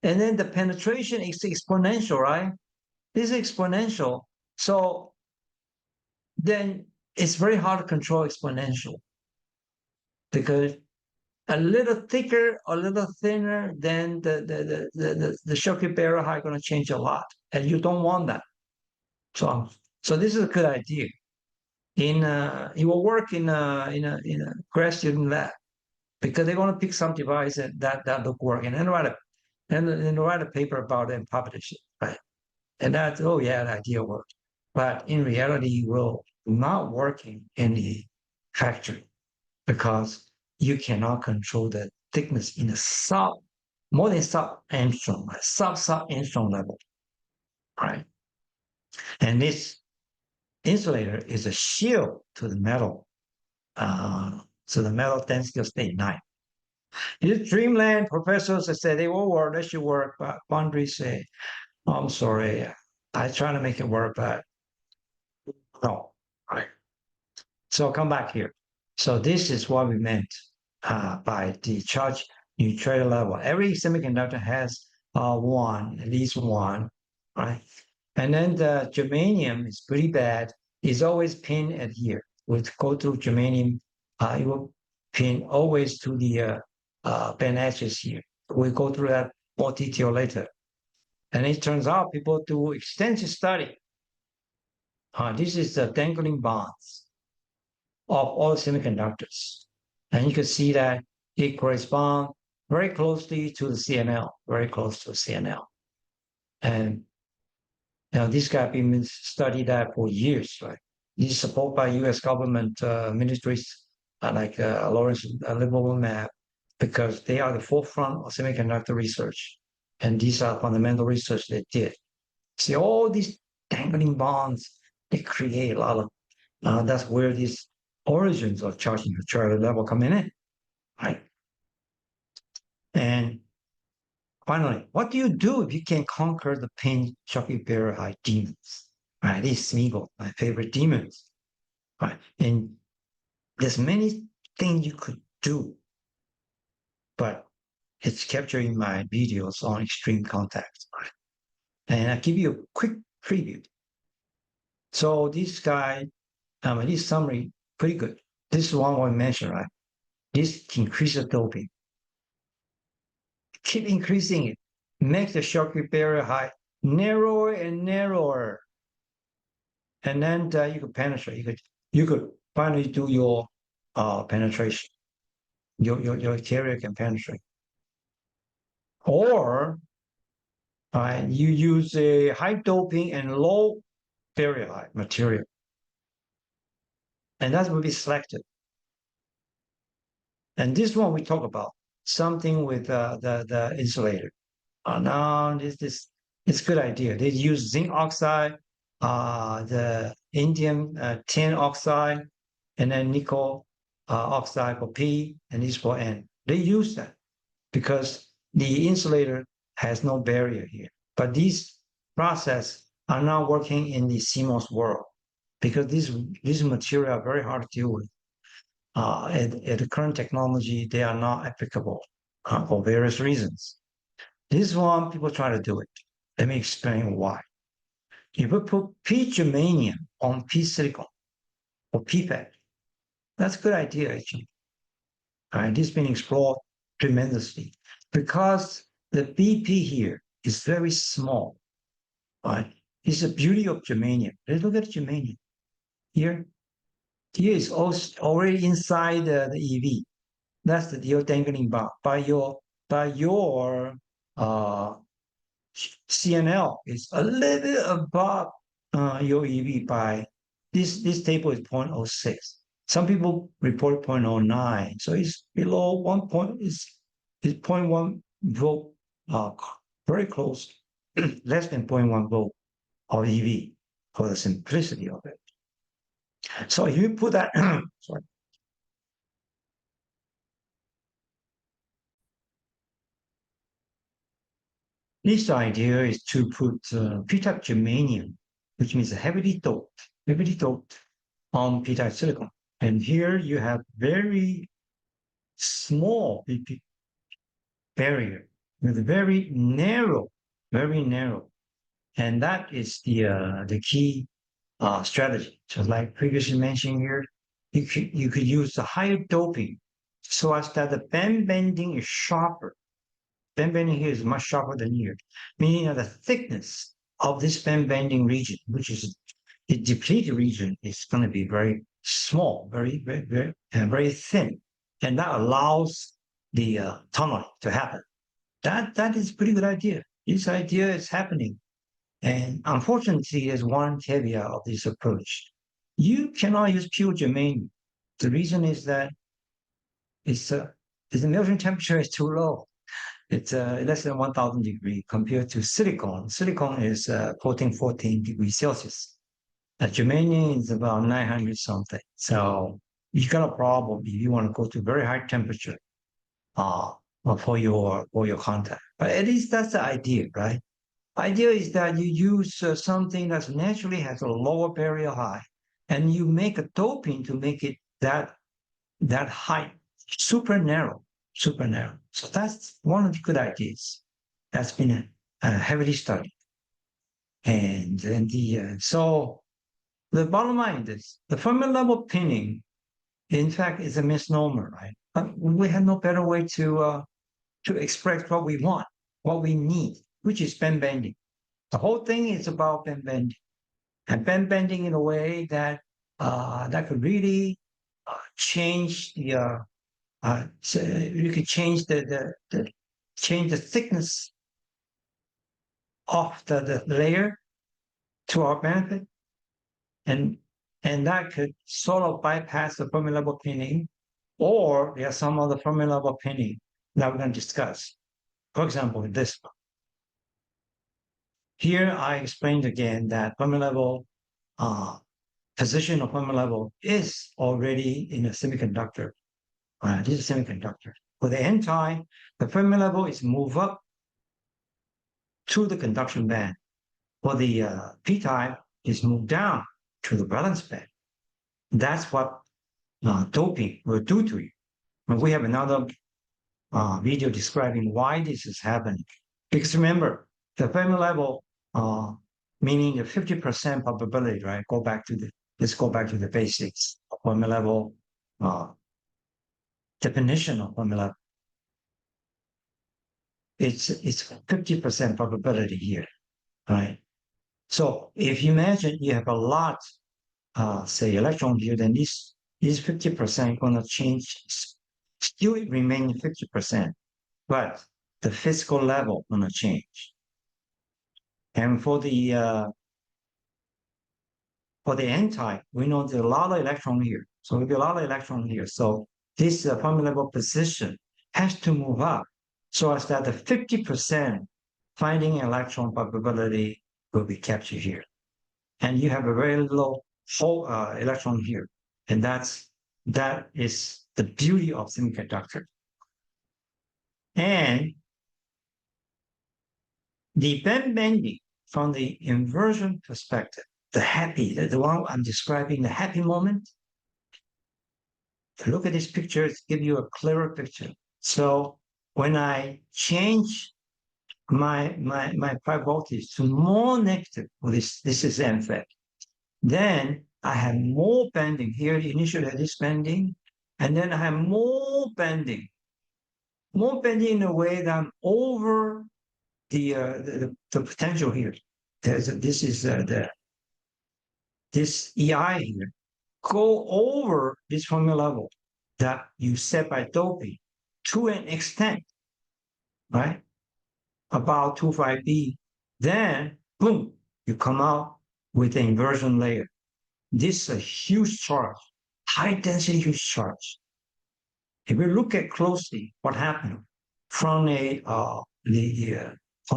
And then the penetration is exponential, right? This is exponential. So then it's very hard to control exponential because a little thicker, a little thinner, then the circuit barrier height going to change a lot, and you don't want that. So this is a good idea. It will work in a grad student lab because they're going to pick some device that look work and then write a paper about it and publish it, right? And that's, oh yeah, the idea worked. But in reality, it will not working in the factory because you cannot control the thickness in a more than sub angstrom, right? Sub angstrom level, right? And this insulator is a shield to the metal. So the metal density will stay 9. In dreamland, professors say they will work, that should work, but foundries say, oh, I'm sorry, I try to make it work, but no, right? So come back here. So this is what we meant by the charge neutrality level. Every semiconductor has one, at least one, right? And then the germanium is pretty bad. It's always pinned at here. We go to germanium, it will pin always to the band edges here. We'll go through that more detail later. And it turns out people do extensive study. This is the dangling bonds of all semiconductors. And you can see that it corresponds very closely to the CNL, very close to CNL. And this guy been studied that for years, right? This is supported by U.S. government ministries like Lawrence Livermore Map, because they are the forefront of semiconductor research. And these are fundamental research they did. See, all these dangling bonds, they create a lot of, that's where these origins of charge neutrality level coming in, right? And finally, what do you do if you can conquer the pain Chucky Bear high demons? Right, these Smeagol, my favorite demons. Right, and there's many things you could do, but it's captured in my videos on extreme contact. Right? And I give you a quick preview. So this guy, this summary, pretty good. This is one I mentioned, right? This increases doping. Keep increasing it. Make the circuit barrier height narrower and narrower. And then you could penetrate. You could finally do your penetration. Your carrier can penetrate. Or you use a high doping and low barrier height material. And that will be selected. And this one we talk about something with the insulator. Now this it's a good idea. They use zinc oxide, the indium tin oxide, and then nickel oxide for P, and this for N. They use that because the insulator has no barrier here. But these processes are not working in the CMOS world because these materials are very hard to deal with. At the current technology, they are not applicable for various reasons. This one, people try to do it. Let me explain why. If we put P germanium on P silicon or PFAT, that's a good idea, actually. This has been explored tremendously because the BP here is very small. Right? It's the beauty of germanium. Let's look at germanium. Here is already inside the EV. That's the dangling bar by your CNL is a little bit above your EV by this table is 0.06. Some people report 0.09, so it's below 1 point is 0.1 volt, very close, less than 0.1 volt of EV for the simplicity of it. So if you put that, sorry, this idea is to put p-type germanium, which means heavily doped on p-type silicon. And here you have very small barrier with very narrow. And that is the key strategy. So like previously mentioned here, you could use the higher doping so as that the band bending is sharper. Band bending here is much sharper than here, meaning that the thickness of this band bending region, which is the depleted region, is going to be very small, very thin, and that allows the tunneling to happen. That is a pretty good idea. This idea is happening, and unfortunately, there's one caveat of this approach: you cannot use pure germanium. The reason is that it's the melting temperature is too low. It's less than 1,000 degrees compared to silicon. Silicon is 14 degrees Celsius. Germanium is about 900 something. So you got a problem if you want to go to very high temperature uh, for your contact. But at least that's the idea, right? Idea is that you use something that naturally has a lower barrier high, and you make a doping to make it that height super narrow, super narrow. So that's one of the good ideas that's been heavily studied. And then so the bottom line is the Fermi level pinning, in fact, is a misnomer, right? But we have no better way to express what we want, what we need, which is band bending. The whole thing is about band bending, and band bending in a way that that could really change so you could change change the thickness of the layer to our benefit, and that could sort of bypass the Fermi level pinning, or there are some other Fermi level pinning that we're going to discuss. For example, this one. Here I explained again that Fermi level position of Fermi level is already in a semiconductor. This is a semiconductor. For the n-type, the Fermi level is move up to the conduction band. For the p-type, is moved down to the valence band. That's what doping will do to you. And we have another video describing why this is happening. Because remember, the Fermi level, meaning the 50% probability, right? Let's go back to the basics of Fermi level definition of Fermi level. It's 50% probability here, right? So if you imagine you have a lot, say electron here, then this 50% going to change, still remain 50%, but the physical level going to change. And for the n-type, we know there's a lot of electron here. So there'll be a lot of electron here. So this Fermi level position has to move up so as that the 50% finding electron probability will be captured here. And you have a very low whole electron here. And that is the beauty of semiconductor. And the band bending from the inversion perspective, the one I'm describing, the happy moment, to look at this picture, it gives you a clearer picture. So when I change my pi voltage to more negative, well, this is MFET, then I have more bending here. Initially, this bending, and then I have more bending in a way that I'm over the potential here. This EI here. Go over this Fermi level that you set by doping to an extent, right? About 25B Then, boom, you come out with the inversion layer. This is a huge charge, high density huge charge. If we look at closely what happened from from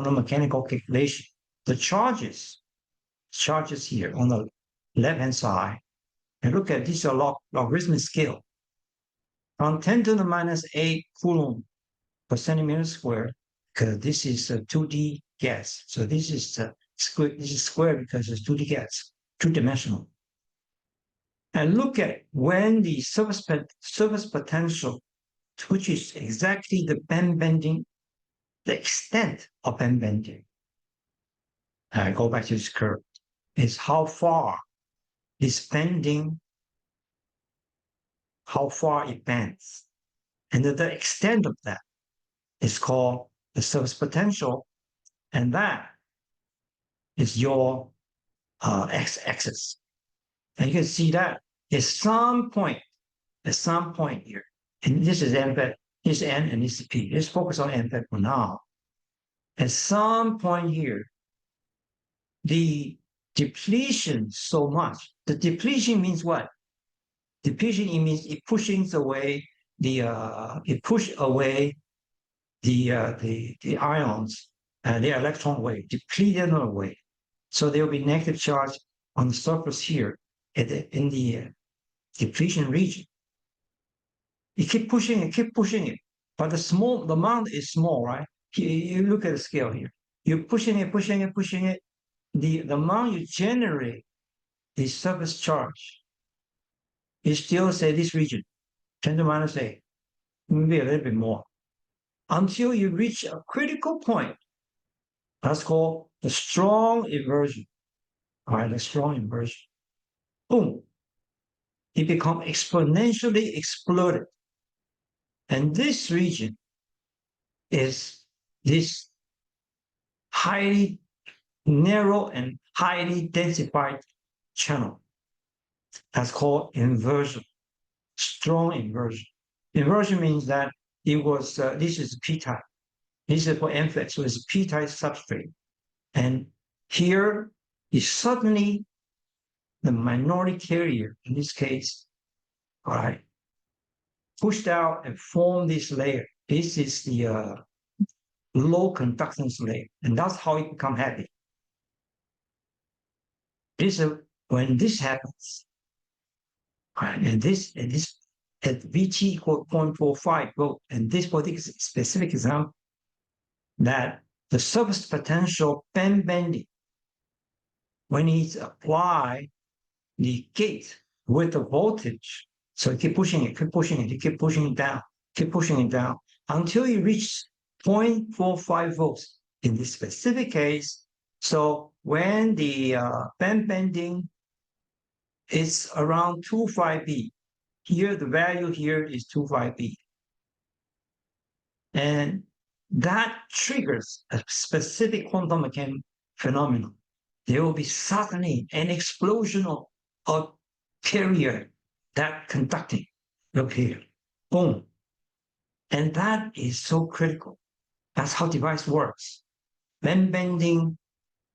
a mechanical calculation, the charges here on the left-hand side, and look at this logarithmic scale from 10 to the minus 8 coulomb per centimeter squared, because this is a 2D gas. So this is square because it's 2D gas, two-dimensional. And look at when the surface potential, which is exactly the band bending, the extent of band bending. I go back to this curve, is how far this bending, how far it bends. And the extent of that is called the surface potential, and that is your x-axis. And you can see that at some point here, and this is n, this is n, and this is p. Let's focus on n for now. At some point here, the depletion so much. The depletion means what? Depletion means it pushes away the the ions, the electron wave, deplete them away. So there will be negative charge on the surface here in the depletion region. You keep pushing it, but the amount is small, right? You look at the scale here. You're pushing it. The amount you generate, the surface charge, is still, say, this region, 10 to the minus 8, maybe a little bit more, until you reach a critical point. That's called the strong inversion. All right, the strong inversion. Boom. It becomes exponentially exploded. And this region is this highly narrow and highly densified channel. That's called inversion, strong inversion. Inversion means that it was, this is p-type. This is for MFET, so it's p-type substrate. And here is suddenly the minority carrier, in this case, all right, pushed out and formed this layer. This is the low conductance layer, and that's how it becomes heavy. When this happens, right, and this at Vt equal 0.45 volt, and this particular specific example, that the surface potential band bending, when it's applied the gate with the voltage, so keep pushing it down until you reach 0.45 volts in this specific case. So when the band bending is around 25B, here the value here is 25B. And that triggers a specific quantum mechanics phenomenon. There will be suddenly an explosion of carrier that conducting. Look here, boom. And that is so critical. That's how device works. Band bending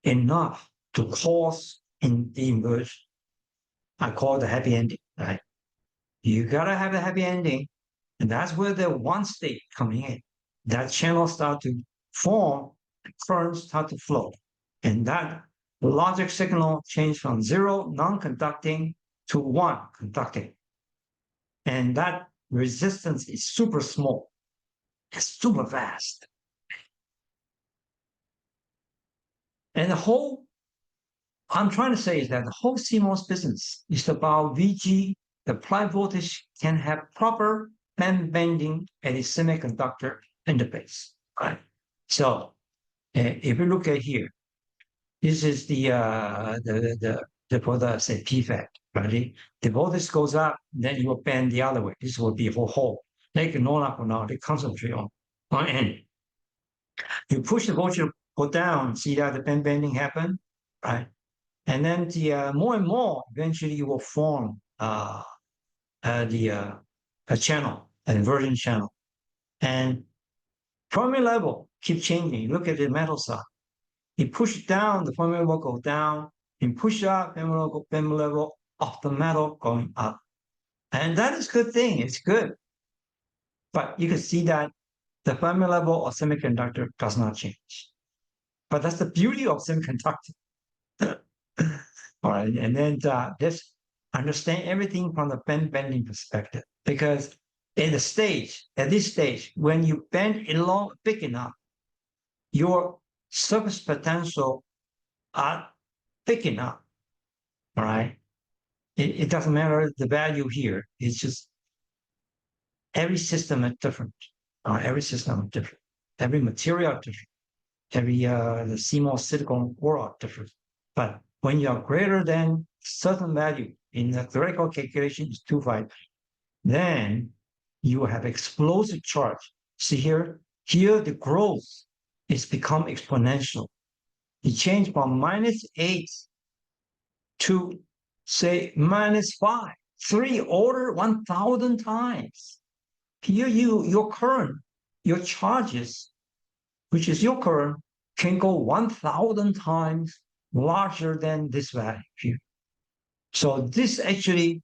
enough to cause in the inversion. I call it the happy ending, right? You gotta have a happy ending, and that's where the one state coming in. That channel start to form, currents start to flow, and that logic signal change from 0 non-conducting to 1 conducting, and that resistance is super small. It's super fast, and the whole I'm trying to say is that the whole CMOS business is about VG. The applied voltage can have proper band bending at a semiconductor interface. Right. So if you look at here, this is the for the say PFET, right? The voltage goes up, then you will bend the other way. This will be for whole. They can no longer now they concentrate on N. You push the voltage go down, see that the band bending happen, right? And then the more and more, eventually you will form a channel, an inversion channel. And Fermi level keep changing. Look at the metal side. it pushes down, the Fermi level goes down, and push up Fermi level of the metal going up. And that is a good thing. It's good. But you can see that the Fermi level of semiconductor does not change. But that's the beauty of semiconductor. All right. And then let's understand everything from the bending perspective. Because at this stage, when you bend it long big enough, your surface potential are big enough. All right. It doesn't matter the value here. It's just every system is different. Every system is different. Every material is different. Every the CMOS silicon world are different. But when you are greater than certain value in the theoretical calculation is 2.5, then you have explosive charge. See here, the growth is become exponential. It changed from -8 to say -5, 3 order 1,000 times. Here your current, your charges, which is your current, can go 1,000 times larger than this value here. So this actually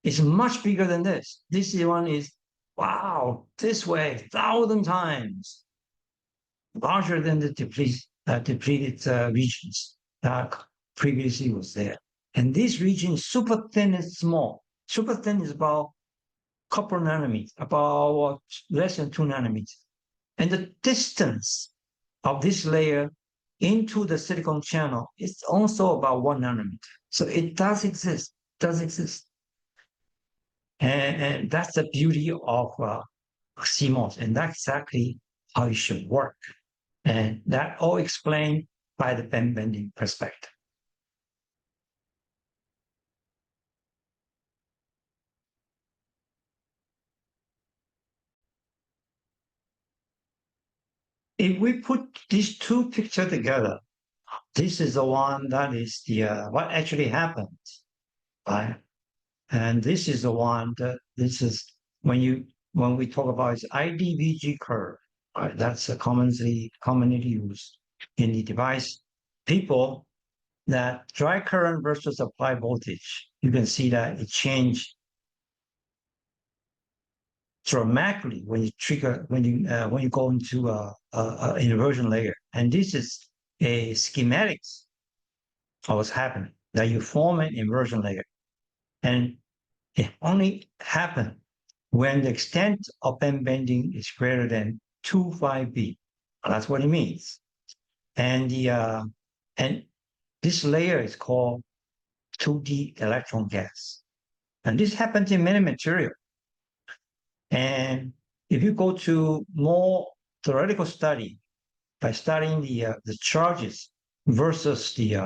is much bigger than this. This one is, wow, this way, 1,000 times larger than the depleted regions that previously was there. And this region is super thin and small. Super thin is about couple nanometers, about less than 2 nanometers. And the distance of this layer into the silicon channel is also about 1 nanometer. So it does exist, And that's the beauty of CMOS, and that's exactly how it should work. And that all explained by the bending perspective. If we put these two pictures together, this is the one that is the what actually happened, right? And this is the one that this is when we talk about its IDVG curve, right? That's a commonly used in the device. People that dry current versus applied voltage, you can see that it changed dramatically when you go into an inversion layer. And this is a schematics of what's happening, that you form an inversion layer. And it only happens when the extent of band bending is greater than 2.5B. That's what it means. And and this layer is called 2D electron gas. And this happens in many materials. And if you go to more theoretical study by studying the charges versus the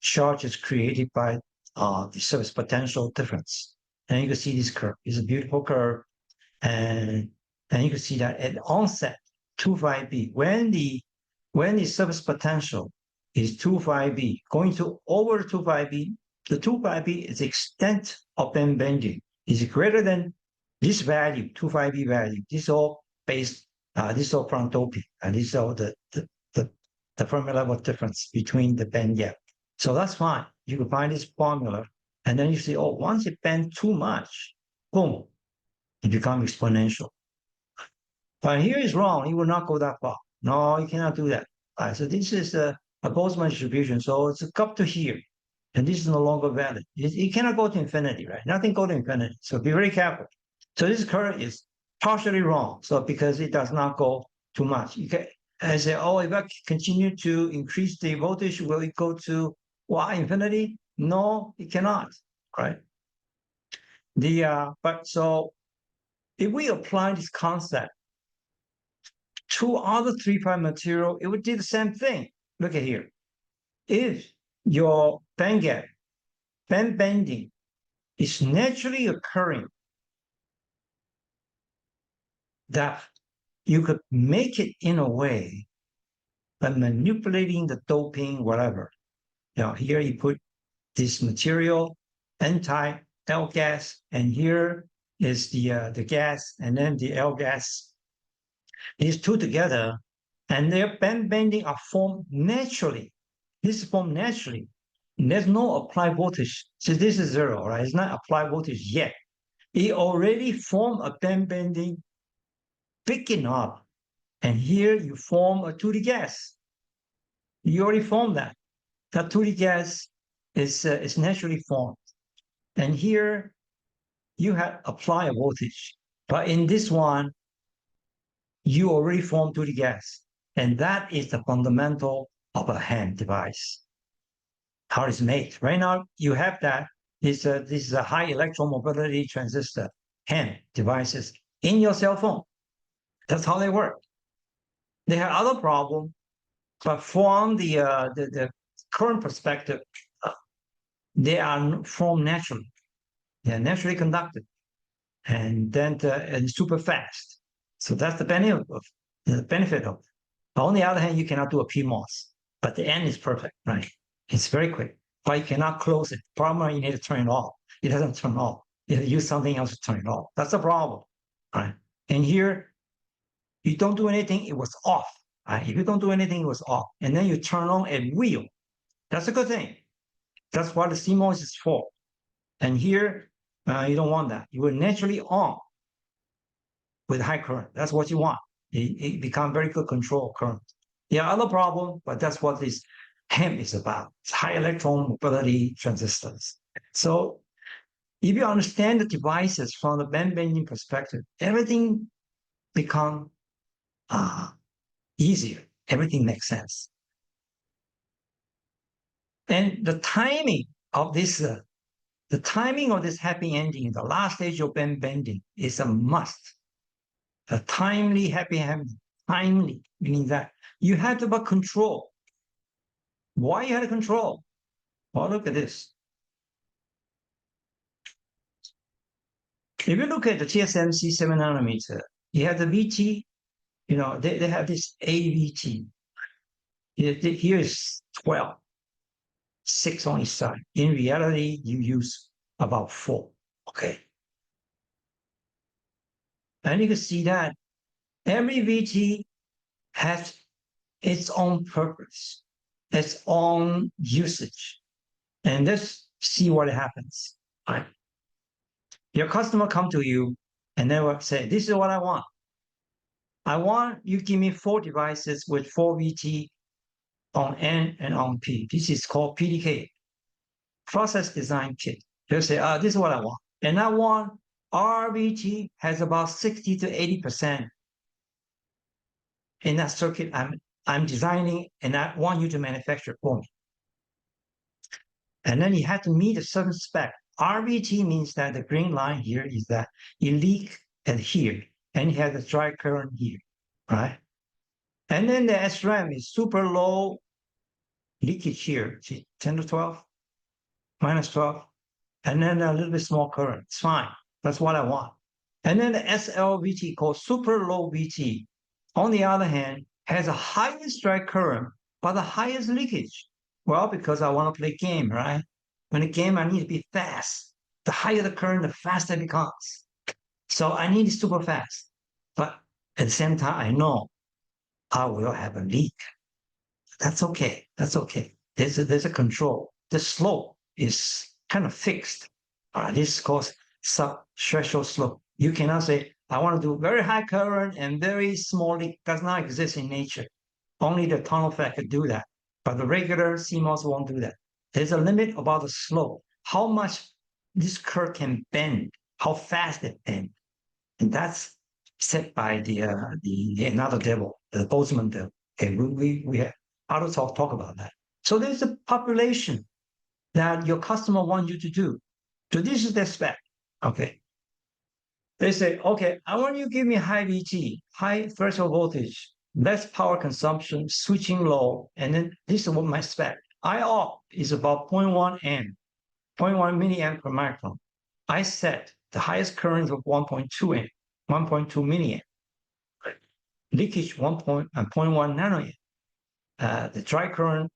charges created by the surface potential difference, and you can see this curve. It's a beautiful curve, and you can see that at onset 2.5B, when the surface potential is 2.5B, going to over 2.5B, the 2.5B is the extent of band bending is greater than this value, 2.5B value. This is all based, this is all from doping, and this is all the Fermi level difference between the band gap. So that's fine. You can find this formula, and then you see, oh, once it bends too much, boom, it becomes exponential. But here is wrong. It will not go that far. No, you cannot do that. So this is a Boltzmann distribution. So it's up to here. And this is no longer valid. It cannot go to infinity, right? Nothing go to infinity. So be very careful. So this curve is partially wrong. So because it does not go too much. You can I say, oh, if I continue to increase the voltage, will it go to Y infinity? No, it cannot, right? But so if we apply this concept to other 3' material, it would do the same thing. Look at here. If your band gap, band bending is naturally occurring, that you could make it in a way by manipulating the doping, whatever. Now here you put this material, N-type, L gas, and here is the gas, and then the L gas. These two together And their band bending are formed naturally. This is formed naturally. There's no applied voltage. So this is zero, right? It's not applied voltage yet. It already formed a band bending big enough. And here you form a 2D gas. You already formed that. That 2D gas is naturally formed. And here you have apply a voltage. But in this one, you already formed 2D gas. And that is the fundamental of a HAM device. How it's made. Right now, you have that. This is a high electromobility transistor, HAM devices in your cell phone. That's how they work. They have other problems, but from the current perspective, they are formed naturally. They are naturally conducted, and then and super fast. So that's the benefit of But on the other hand, you cannot do a PMOS, but the end is perfect, right? It's very quick, but you cannot close it. Problem, you need to turn it off. It doesn't turn off. You use something else to turn it off. That's the problem, right? And here, you don't do anything, it was off. Right? If you don't do anything, it was off. And then you turn on a wheel. That's a good thing. That's what the CMOS is for. And here, you don't want that. You will naturally on with high current. That's what you want. It becomes very good control current. There are other problems, but that's what this HEM is about. It's high electron mobility transistors. So if you understand the devices from the band bending perspective, everything becomes easier. Everything makes sense. And the timing of this happy ending, the last stage of band bending, is a must. A timely happy ending. Timely, meaning that you have to have control. Why you had to control? Well, look at this. If you look at the TSMC 7 nanometer, you have the VT, they have this AVT. Here is 12, 6 on each side. In reality, you use about 4, okay? And you can see that every VT has its own purpose, its own usage. And let's see what happens. Right? Your customer come to you and they will say, this is what I want. I want you give me 4 devices with 4 VT on N and on P. This is called PDK, Process Design Kit. They'll say, this is what I want. And I want RVT has about 60 to 80% in that circuit I'm designing, and I want you to manufacture for me. And then you have to meet a certain spec. RVT means that the green line here is that you leak at here, and you have the dry current here, right? And then the SRAM is super low leakage here, see, 10 to 12, minus 12, and then a little bit small current. It's fine. That's what I want. And then the SLVT, called super low VT, on the other hand, has a highest dry current, but the highest leakage. Well, because I want to play game, right? When a game, I need to be fast. The higher the current, the faster it becomes. So I need it super fast. But at the same time, I know I will have a leak. That's okay. That's okay. There's a control. The slope is kind of fixed. This is called sub-threshold slope. You cannot say, I want to do very high current and very small leak. Does not exist in nature. Only the tunnel effect could do that. But the regular CMOS won't do that. There's a limit about the slope, how much this curve can bend, how fast it bends. And that's set by the another devil, the Boltzmann devil. Okay, we have how to talk about that. So there's a population that your customer wants you to do. So this is their spec. Okay. They say, okay, I want you to give me high VT, high threshold voltage, less power consumption, switching low, and then this is what my spec. IOP is about 0.1 amp, 0.1 milliamp per micron. I set the highest current of 1.2 amp, 1.2 milliamp. Leakage 0.1 nanoamp. The dry current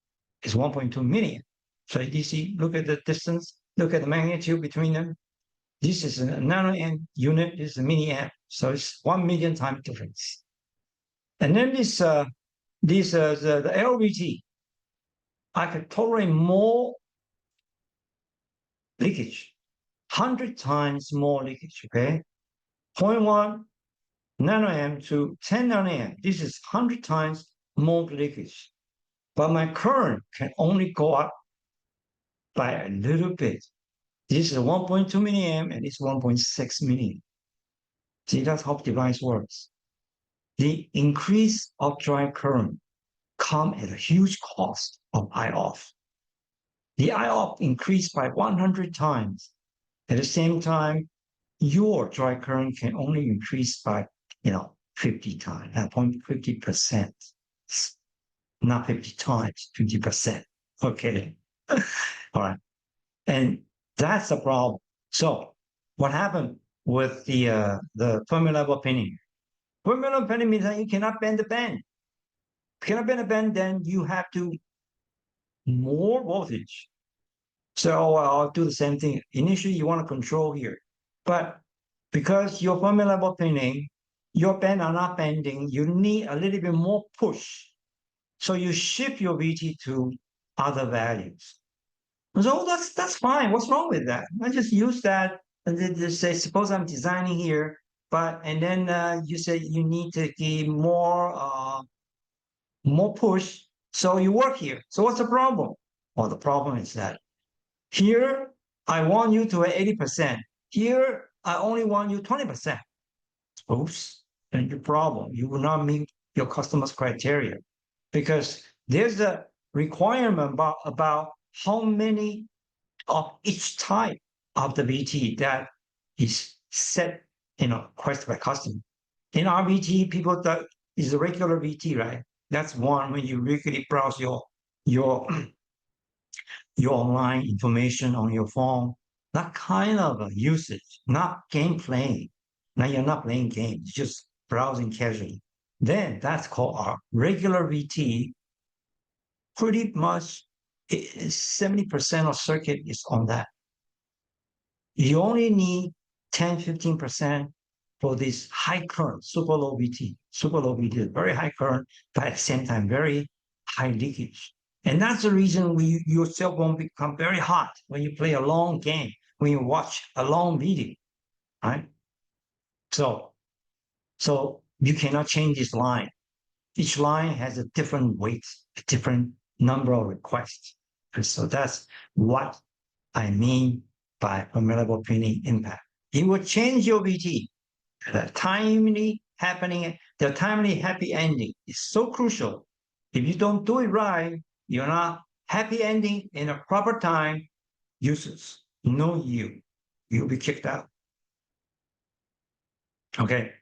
is 1.2 milliamp. So you see, look at the distance, look at the magnitude between them. This is a nanoamp unit, this is a milliamp. So it's 1 million times difference. And then this the LVT, I could tolerate more leakage, 100 times more leakage, okay? zero point 0.1 nanoamp to 10 nanoamp. This is 100 times more leakage. But my current can only go up by a little bit. This is 1.2 milliamp and it's 1.6 milliamp. See, that's how the device works. The increase of dry current come at a huge cost of I-off. The I-off increased by 100 times. At the same time, your dry current can only increase by, 50 times, 50%. Not 50 times, 50%. Okay. All right. And that's the problem. So what happened with the Fermi level pinning? Fermi level pinning means that you cannot bend the band. If you cannot bend the band, then you have to more voltage. So I'll do the same thing. Initially, you want to control here, but because your Fermi level pinning, your band are not bending, you need a little bit more push. So you shift your VT to other values. So that's fine. What's wrong with that? I just use that and then just say, suppose I'm designing here, and then you say you need to give more push. So you work here. So what's the problem? Well, the problem is that here I want you to at 80%. Here I only want you 20%. Oops, and your problem. You will not meet your customer's criteria because there's a requirement about how many of each type of the VT that is set, requested by customer. In our VT, people that is a regular VT, right? That's one when you regularly browse your your online information on your phone. That kind of a usage, not game playing. Now you're not playing games, just browsing casually. Then that's called our regular VT. Pretty much 70% of circuit is on that. You only need 10, 15% for this high current, super low VT. Super low VT is very high current, but at the same time, very high leakage. And that's the reason your cell phone become very hot when you play a long game, when you watch a long video, right? So you cannot change this line. Each line has a different weight, a different number of requests. And so that's what I mean by formidable pinning impact. It will change your VT. The timely happy ending is so crucial. If you don't do it right, you're not happy ending in a proper time, useless, no yield. You'll be kicked out. Okay,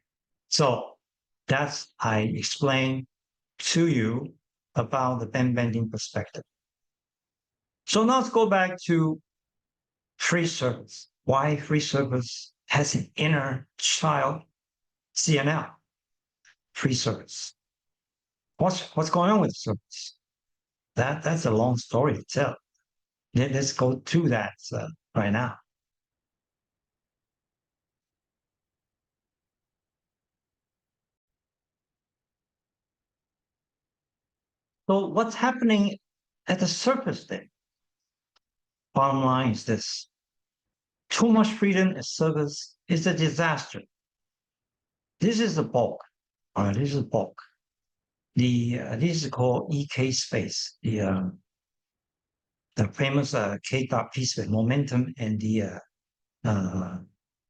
so that's I explained to you about the band bending perspective. So now let's go back to free surface. Why free surface has an inner child CNL? Free surface. What's going on with the surface? That's a long story to tell. Let's go through that right now. So what's happening at the surface then? Bottom line is this. Too much freedom at surface is a disaster. This is the bulk. All right, this is the bulk. This is called EK space. The famous K dot P space, momentum, and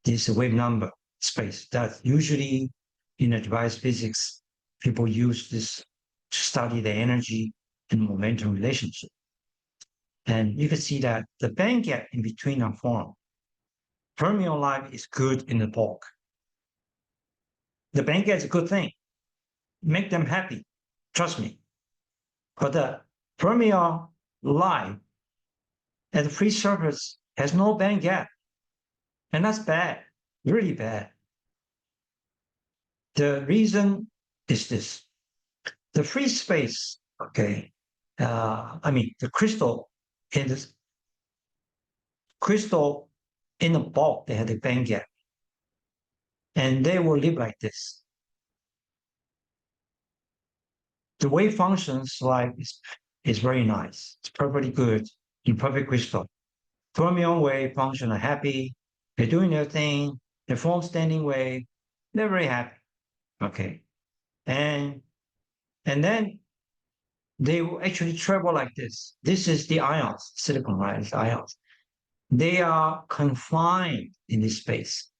this wave number space. That usually in the device physics, people use this to study the energy and momentum relationship. And you can see that the band gap in between are formed. Fermion life is good in the bulk. The band gap is a good thing. Make them happy. Trust me. But the fermion life at the free surface has no band gap. And that's bad, really bad. The reason is this. The free space, okay, the crystal in the bulk, they had a band gap. And they will live like this. the wave functions like is very nice. It's perfectly good in perfect crystal. Fermion wave function are happy. They're doing their thing. They form standing wave. They're very happy. Okay. And then they will actually travel like this. This is the ions, silicon, right? It's ions. They are confined in this space.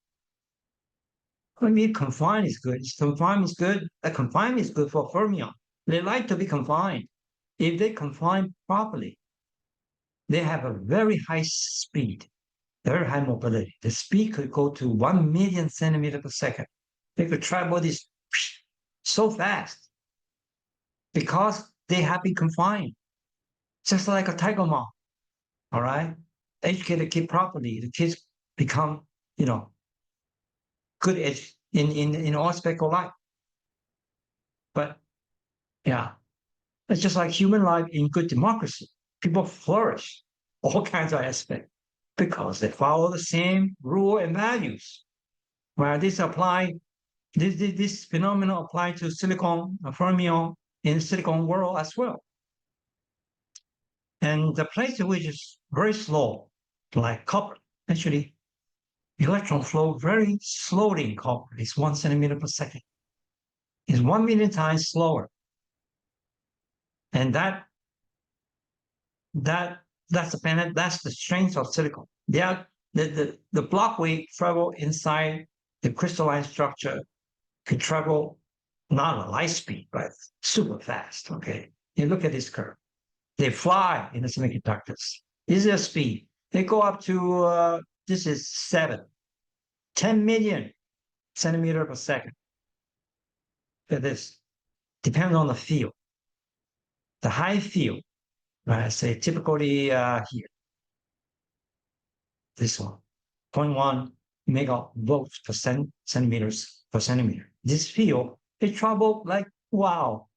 I mean, confined is good. Confined is good. A confinement is good for fermion. They like to be confined. If they confine properly, they have a very high speed, very high mobility. The speed could go to 1 million centimeter per second. They could travel this so fast because they have been confined, just like a tiger mom. All right, educate the kid properly. The kids become, good in all aspects of life. But yeah, it's just like human life in good democracy. People flourish all kinds of aspects because they follow the same rule and values. Where this phenomenon apply to silicon fermion in silicon world as well. And the place which is very slow, like copper, actually, electron flow very slowly in copper. It's 1 centimeter per second. It's 1 million times slower. And that's the strength of silicon. The block wave travel inside the crystalline structure could travel not at light speed, but super fast. Okay. You look at this curve. They fly in the semiconductors. This is their speed. They go up to this is 10 million centimeter per second. Look at this. Depends on the field. The high field, right? Say typically here, this one, 0.1 megavolts per centimeters per centimeter. This field, they travel like, wow,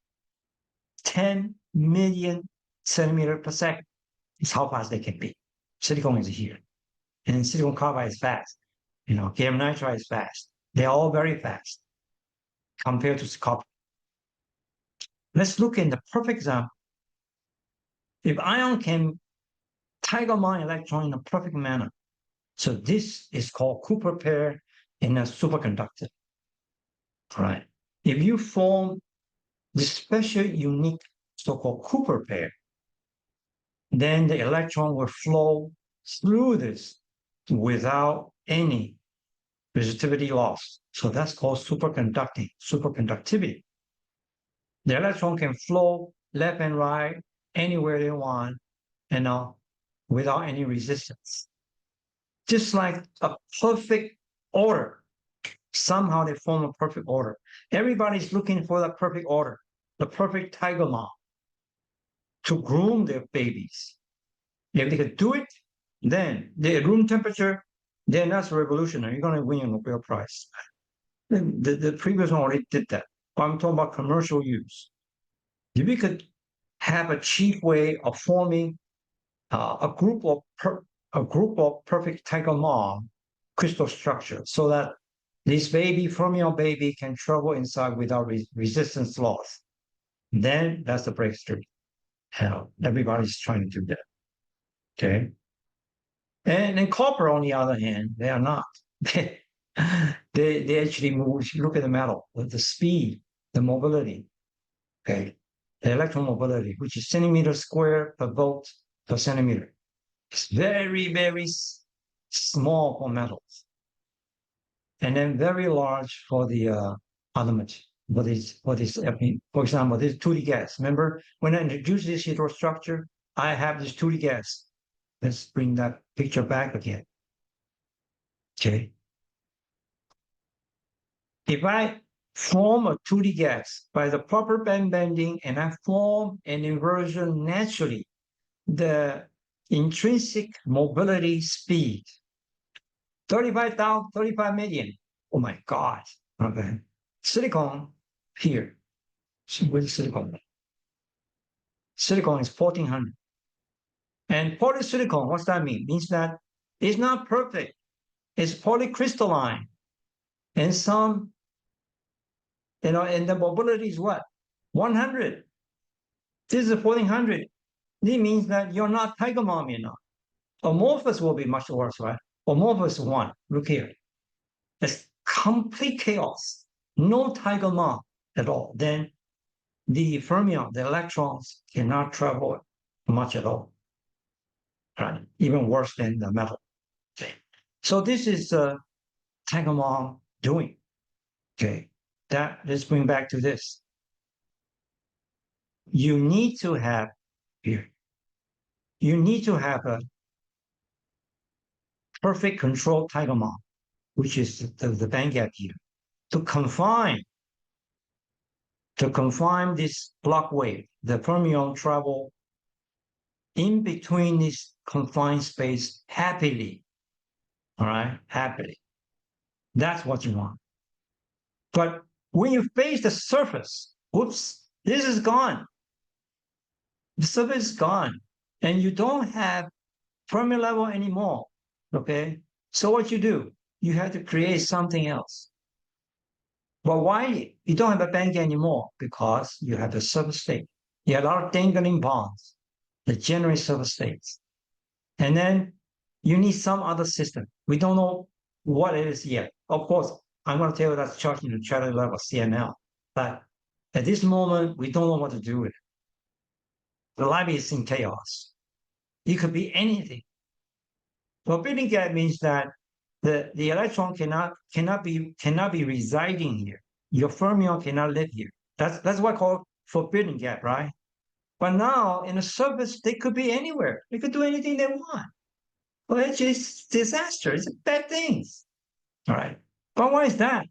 10 million centimeter per second. It's how fast they can be. Silicon is here. And silicon carbide is fast. Gallium nitride is fast. They're all very fast compared to copper. Let's look in the perfect example. If ion can tiger mine electron in a perfect manner, so this is called Cooper pair in a superconductor. Right? If you form this special unique so-called Cooper pair, then the electron will flow through this without any resistivity loss. So that's called superconductivity. The electron can flow left and right anywhere they want, without any resistance. Just like a perfect order. Somehow they form a perfect order. Everybody's looking for the perfect order, the perfect tiger mom to groom their babies. If they could do it, then the room temperature, then that's revolutionary. You're going to win a Nobel Prize. The previous one already did that. I'm talking about commercial use. If we could have a cheap way of forming a group of perfect tiger mom crystal structure, so that this fermion baby can travel inside without resistance loss, then that's the breakthrough. Hell, everybody's trying to do that. Okay. And in copper, on the other hand, they are not. They actually move. Look at the metal, the speed, the mobility. Okay. The electron mobility, which is centimeter square per volt per centimeter. It's very, very small for metals. And then very large for the other material. For example, this 2D gas. Remember, when I introduced this heterostructure, I have this 2D gas. Let's bring that picture back again. Okay. If I form a 2D gas by the proper band bending and I form an inversion naturally, the intrinsic mobility speed, 35 million. Oh my God. Okay. Silicon here. Where's silicon? Silicon is 1400. And polysilicon, what's that mean? It means that it's not perfect. It's polycrystalline. And and the mobility is what? 100. This is 1400. This means that you're not tiger mom enough. Amorphous will be much worse, right? Amorphous one. Look here. It's complete chaos. No tiger mom at all. Then the fermion, the electrons, cannot travel much at all. Right? Even worse than the metal. Okay. So this is tiger mom doing. Okay. Let's bring back to this. You need to have here. You need to have a perfect control tiger mom, which is the band gap here, to confine this block wave, the fermion travel in between this confined space happily. All right, happily. That's what you want. But when you face the surface, whoops, this is gone. The surface is gone, and you don't have Fermi level anymore. Okay, so what you do? You have to create something else. But why you don't have a bank anymore? Because you have a surface state. You have a lot of dangling bonds that generate surface states. And then you need some other system. We don't know what it is yet. Of course, I'm going to tell you that's charge neutrality level, CNL. But at this moment, we don't know what to do with it. The life is in chaos. It could be anything. Forbidden gap means that the electron cannot be residing here. Your fermion cannot live here. That's what I call forbidden gap, right? But now in the surface, they could be anywhere. They could do anything they want. Well, it's just disaster. It's bad things. All right. But why is that?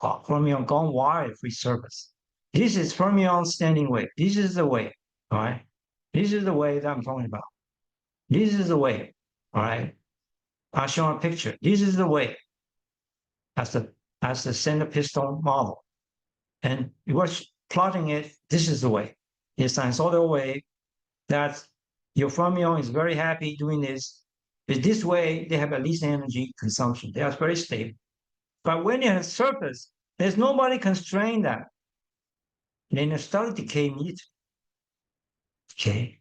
Oh, fermion gone wild, free surface. This is fermion standing wave. This is the wave. All right. This is the wave that I'm talking about. This is the wave. All right. I'll show a picture. This is the wave as the center piston model. And it was plotting it. This is the way. It's an sinusoidal wave that your fermion is very happy doing this. But this way, they have at least energy consumption. They are very stable. But when you have surface, there's nobody constrain that. Then the stellar decay immediately. Okay.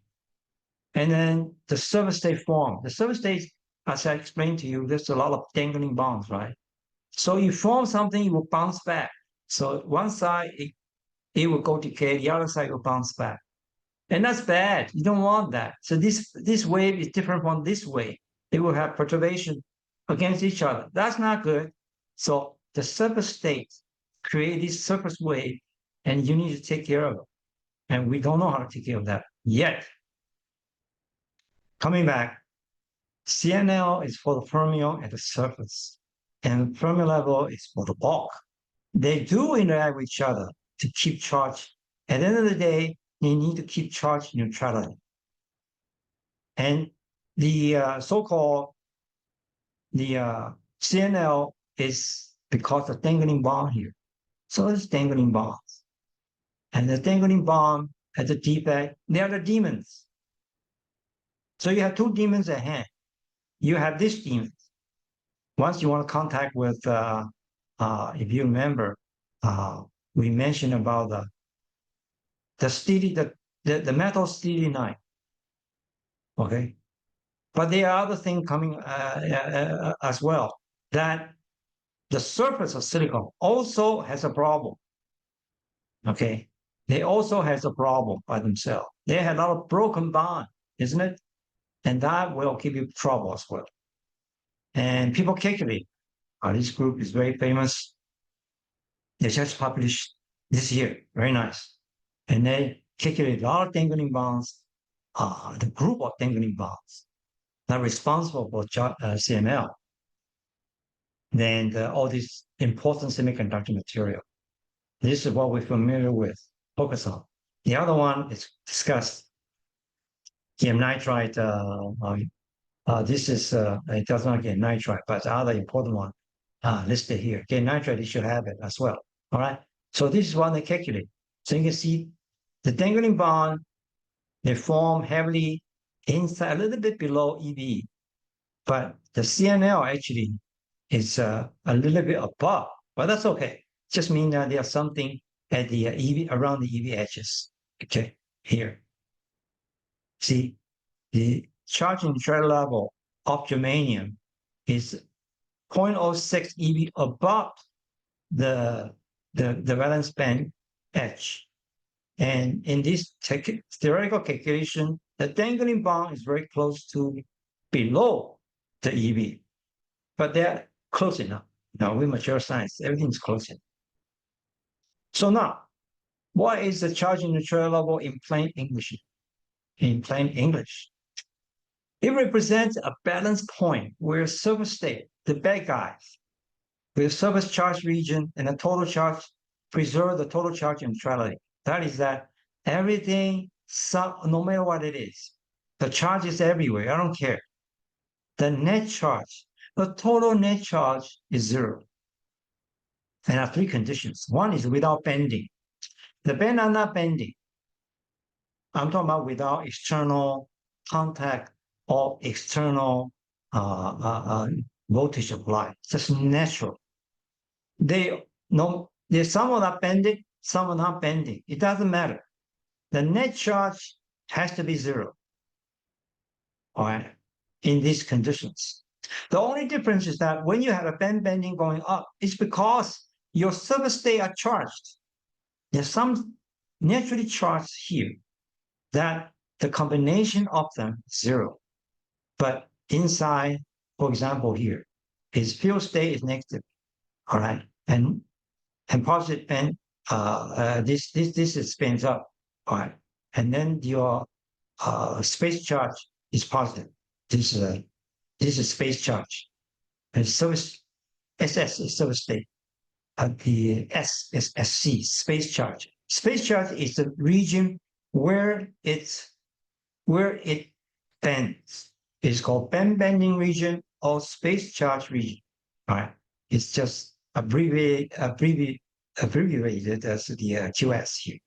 And then the surface state form. The surface state, as I explained to you, there's a lot of dangling bonds, right? So you form something, it will bounce back. So one side, it will go decay, the other side will bounce back. And that's bad. You don't want that. So this wave is different from this wave. They will have perturbation against each other. That's not good. So the surface state create this surface wave, and you need to take care of it. And we don't know how to take care of that yet. Coming back, CNL is for the fermion at the surface, and Fermi level is for the bulk. They do interact with each other to keep charge. At the end of the day, they need to keep charge neutrality. And the so-called CNL is because of dangling bond here. So it's dangling bonds. And the dangling bond has a defect. They are the demons. So you have two demons at hand. You have this demon. Once you want to contact with, if you remember, we mentioned about the metal steely knife. Okay, but there are other things coming as well. That the surface of silicon also has a problem. Okay, they also has a problem by themselves. They have a lot of broken bond, isn't it? And that will give you trouble as well. And people calculate. This group is very famous. They just published this year. Very nice. And they calculate a lot of dangling bonds, the group of dangling bonds that are responsible for CML. Then all this important semiconductor material. This is what we're familiar with, focus on. The other one is discussed. Gallium nitride, this is, it does not get nitride, but the other important one listed here. Gallium nitride, you should have it as well. All right. So this is what they calculate. So you can see the dangling bond, they form heavily inside, a little bit below EV, but the CNL actually is a little bit above, but that's okay. Just means that there's something at the EV around the EV edges. Okay, here. See, the charge neutrality level of germanium is 0.06 eV above the valence band edge. And in this theoretical calculation, the dangling bond is very close to below the EV, but they're close enough. Now, with material science, everything's close enough. So now, what is the charge neutrality level in plain English? In plain English, it represents a balance point where surface state, the bad guys, with surface charge region and the total charge, preserve the total charge neutrality. That is that everything, no matter what it is, the charge is everywhere. I don't care. The net charge, the total net charge is zero. And there are three conditions. One is without bending. The band are not bending. I'm talking about without external contact or external voltage applied. Just natural. There's some are not bending, some are not bending. It doesn't matter. The net charge has to be zero. All right, in these conditions. The only difference is that when you have a band bending going up, it's because your surface state are charged. There's some naturally charged here that the combination of them zero. But inside, for example, here, his field state is negative. All right, and positive band, this is spins up. All right, and then your space charge is positive. This is space charge, and surface SS is surface state. The S is SC, space charge. Space charge is the region where it bends. It's called band bending region or space charge region. Right? It's just abbreviated as the QS here.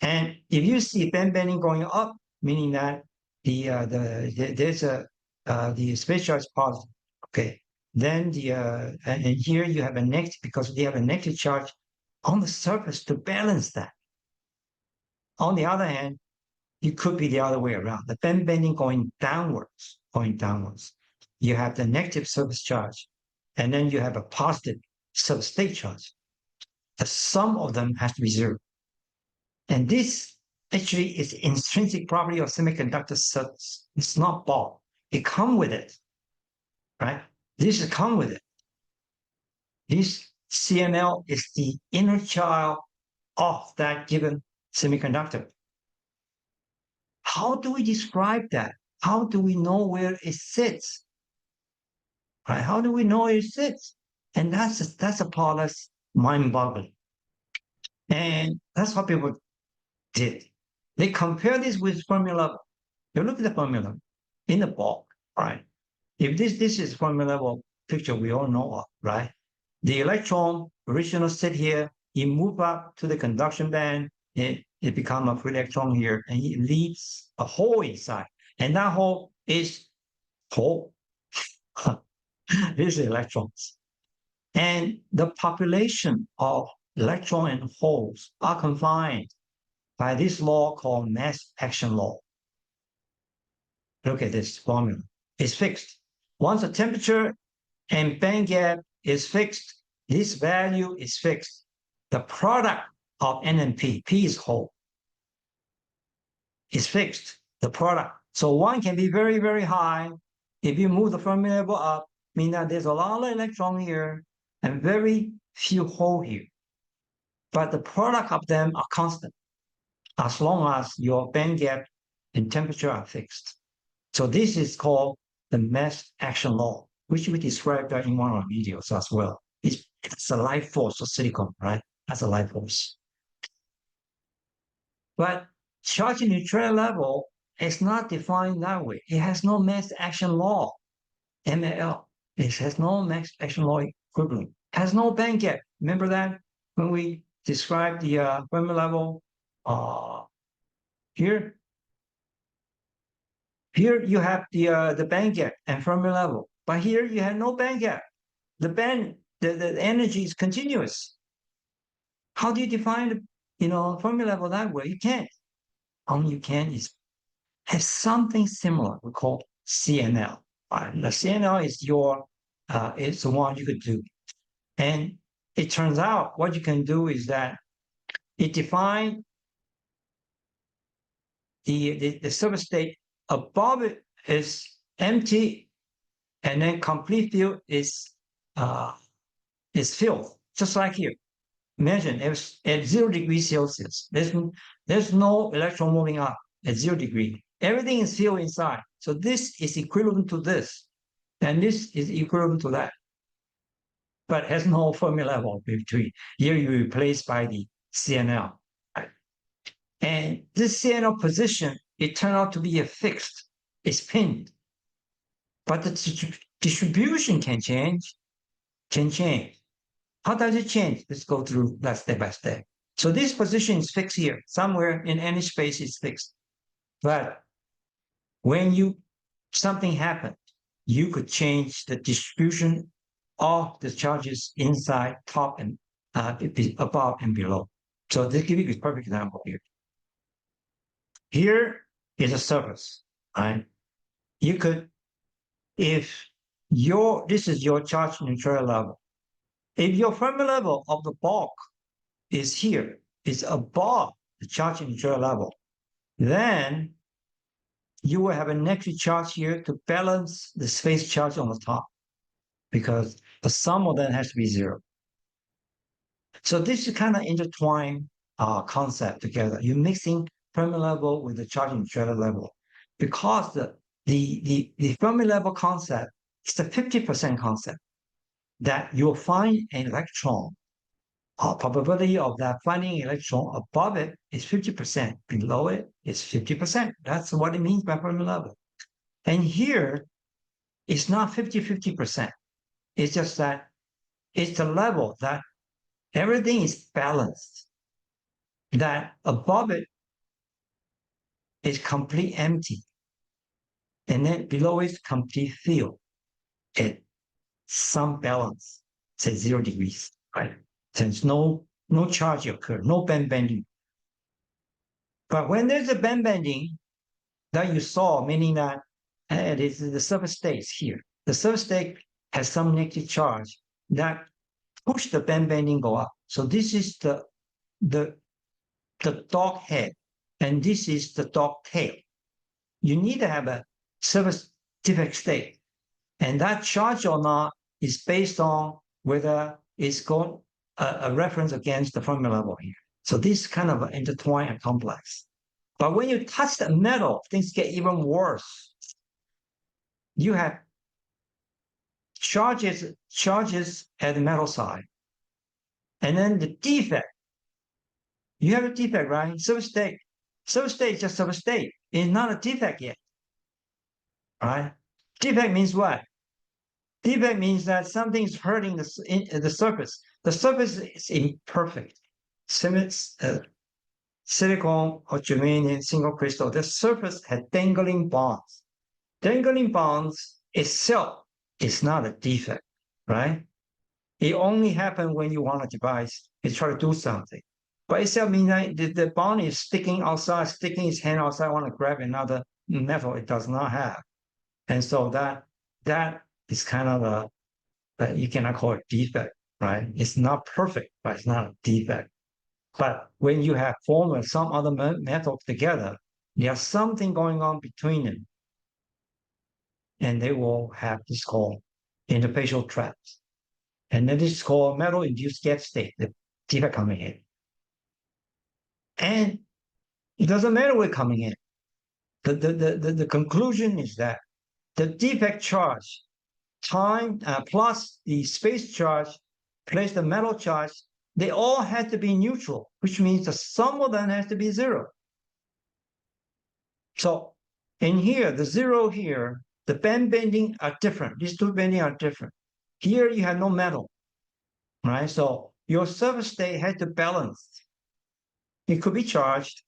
And if you see band bending going up, meaning that there's the space charge positive. Okay, then and here you have a negative because they have a negative charge on the surface to balance that. On the other hand, it could be the other way around. The band bending going downwards. You have the negative surface charge, and then you have a positive surface state charge. The sum of them has to be zero. And this actually is intrinsic property of semiconductor circuits. It's not bought. It comes with it, right? This is come with it. This CNL is the inner child of that given semiconductor. How do we describe that? How do we know where it sits? Right? How do we know where it sits? And that's a part that's mind-boggling. And that's what people did. They compare this with Fermi level. You look at the Fermi level in the bulk, right? If this is Fermi level picture we all know of, right? The electron originally sit here, it move up to the conduction band, it becomes a free electron here, and it leaves a hole inside. And that hole is hole. These are electrons. And the population of electron and holes are confined by this law called mass action law. Look at this formula. It's fixed. Once the temperature and band gap is fixed, this value is fixed. The product of N and P is whole, is fixed, the product. So one can be very, very high. If you move the Fermi level up, mean that there's a lot of electron here and very few hole here. But the product of them are constant as long as your band gap and temperature are fixed. So this is called the mass action law, which we described in one of our videos as well. It's a life force of silicon, right? That's a life force. But charge neutrality level is not defined that way. It has no mass action law, MAL. It has no mass action law equivalent. It has no band gap. Remember that when we described the Fermi level here? Here you have the band gap and Fermi level, but here you have no band gap. The energy is continuous. How do you define Fermi level that way. You can't. Only you can is have something similar we call CNL. Right? The CNL is the one you could do. And it turns out what you can do is that it defines the surface state above it is empty, and then complete field is filled, just like here. Imagine if at 0 degrees Celsius, there's no electron moving up at 0 degree. Everything is filled inside. So this is equivalent to this, and this is equivalent to that, but has no Fermi level between. Here you replace by the CNL. Right? And this CNL position, it turned out to be a fixed. It's pinned. But the distribution can change. How does it change? Let's go through that step by step. So this position is fixed here. Somewhere in any space is fixed. But when something happened, you could change the distribution of the charges inside, top, and above and below. So this gives you a perfect example here. Here is a surface, right? You could, if this is your charge neutrality level. If your Fermi level of the bulk is here, is above the charge neutrality level, then you will have a negative charge here to balance the space charge on the top, because the sum of them has to be 0. So this is kind of intertwined concept together. You're mixing Fermi level with the charge neutrality level, because the Fermi level concept is the 50% concept that you'll find an electron. Probability of that finding electron above it is 50%. Below it is 50%. That's what it means by Fermi level. And here, it's not 50-50%. It's just that it's the level that everything is balanced, that above it is complete empty, and then below it is complete filled at some balance, say 0 degrees, right? Since no charge occur, no band bending. But when there's a band bending that you saw, meaning that it is the surface states here. The surface state has some negative charge that push the band bending go up. So this is the dog head, and this is the dog tail. You need to have a surface defect state, and that charge or not is based on whether it's got a reference against the Fermi level here. So this is kind of intertwined and complex. But when you touch the metal, things get even worse. You have charges at the metal side, and then the defect. You have a defect, right? Surface state. Surface state is just surface state. It's not a defect yet, right? Defect means what? Defect means that something is hurting the surface. The surface is imperfect. Silicon or germanium single crystal, the surface has dangling bonds. Dangling bonds itself is not a defect, right? It only happens when you want a device, you try to do something. But itself means that the bond is sticking outside, sticking its hand outside, want to grab another metal it does not have. And so that is kind of you cannot call it defect, right? It's not perfect, but it's not a defect. But when you have formed some other metal together, there's something going on between them. And they will have this called interfacial traps. And then this is called metal-induced gap state, the defect coming in. And it doesn't matter where coming in. The conclusion is that the defect charge time plus the space charge plus the metal charge, they all have to be neutral, which means the sum of them has to be 0. So in here, the 0 here, the band bending are different. These two bending are different. Here you have no metal, right? So your surface state has to balance. It could be charged,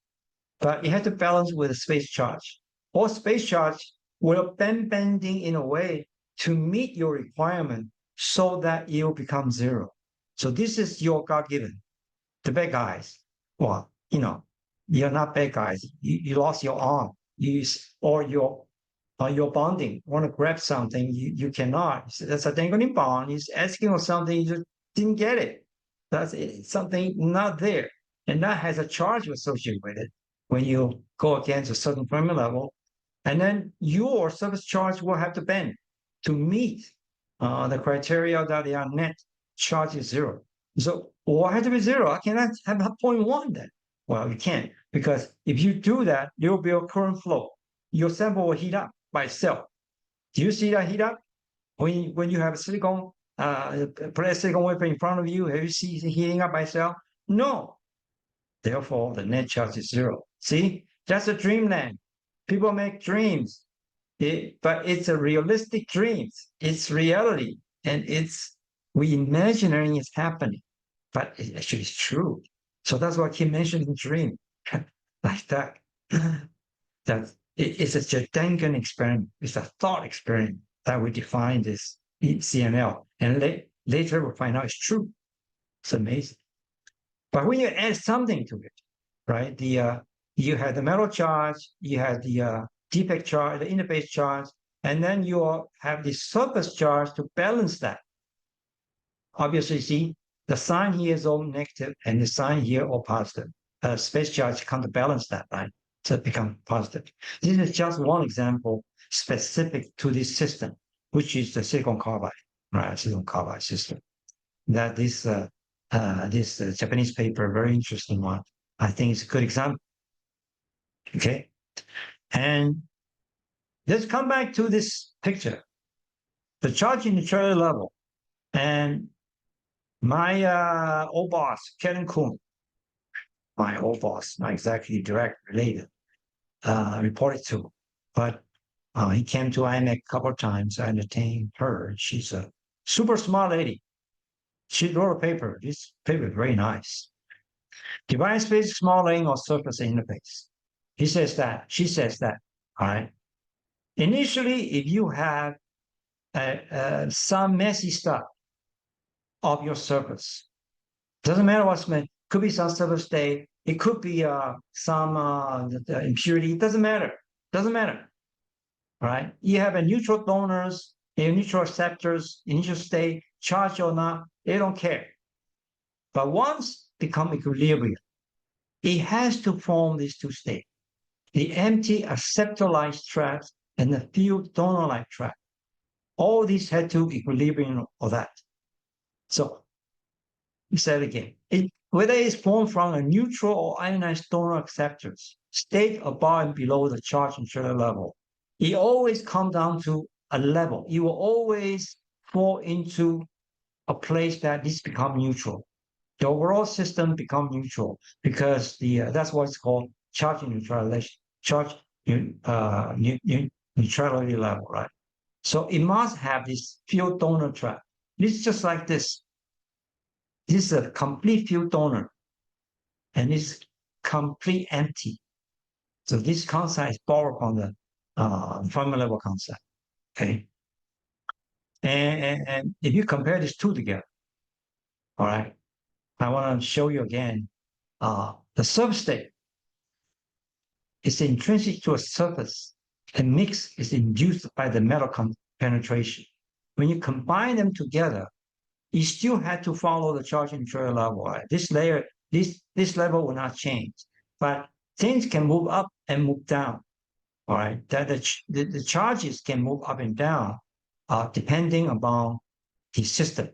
but it has to balance with a space charge. Or space charge will bend bending in a way to meet your requirement so that it will become 0. So this is your God-given, the bad guys. well, you're not bad guys. You lost your arm, or you're bonding, want to grab something, you cannot. That's a dangling bond. He's asking for something, you just didn't get it. That's it, something not there. And that has a charge associated with it when you go against a certain Fermi level. And then your surface charge will have to bend to meet the criteria that the net charge is zero. So why have to be zero? I cannot have a 0.1 then. Well, you can't, because if you do that, there will be a current flow. Your sample will heat up by itself. Do you see that heat up? When you have a silicon, put a silicon wafer in front of you, have you seen it heating up by itself? No. Therefore, the net charge is zero. See, that's a dreamland. People make dreams, but it's a realistic dream. It's reality, and we imagining it's happening, but it actually is true. So that's why I keep mentioning dream, like that. That it's a Gedanken experiment. It's a thought experiment that we define this CNL, and later we'll find out it's true. It's amazing. But when you add something to it, right? You had the metal charge, you had the defect charge, the interface charge, and then you have the surface charge to balance that. Obviously, see, the sign here is all negative, and the sign here all positive. Space charge counterbalance that, right? To become positive. This is just one example specific to this system, which is the silicon carbide, right? Silicon carbide system. That this Japanese paper, very interesting one. I think it's a good example. Okay, and let's come back to this picture, the charge neutrality level, and my old boss, Kevin Kuhn, my old boss, not exactly direct related, reported to, but he came to IMEC a couple of times. I entertained her. She's a super smart lady. She wrote a paper. This paper is very nice. Divine space, small lane, or surface interface. She says that, all right? Initially, if you have some messy stuff of your surface, doesn't matter what's meant, could be some surface state, it could be some impurity, it doesn't matter, right? You have a neutral donors, a neutral receptors, initial state, charge or not, they don't care. But once become equilibrium, it has to form these two states, the empty acceptor-like traps and the filled donor-like trap. All these had to equilibrium of that. So, we said again, whether it's formed from a neutral or ionized donor acceptors, state above and below the charge neutrality level, it always comes down to a level. It will always fall into a place that this become neutral. The overall system become neutral because that's what it's called charge neutrality level, right? So it must have this field donor trap. This is just like this. This is a complete field donor, and it's complete empty. So this concept is borrowed from the Fermi level concept. Okay, and if you compare these two together, all right, I want to show you again. The substate is intrinsic to a surface. A mix is induced by the metal penetration. When you combine them together, you still had to follow the charge neutrality level. Right? This layer, this level will not change, but things can move up and move down. All right, that the charges can move up and down depending upon the system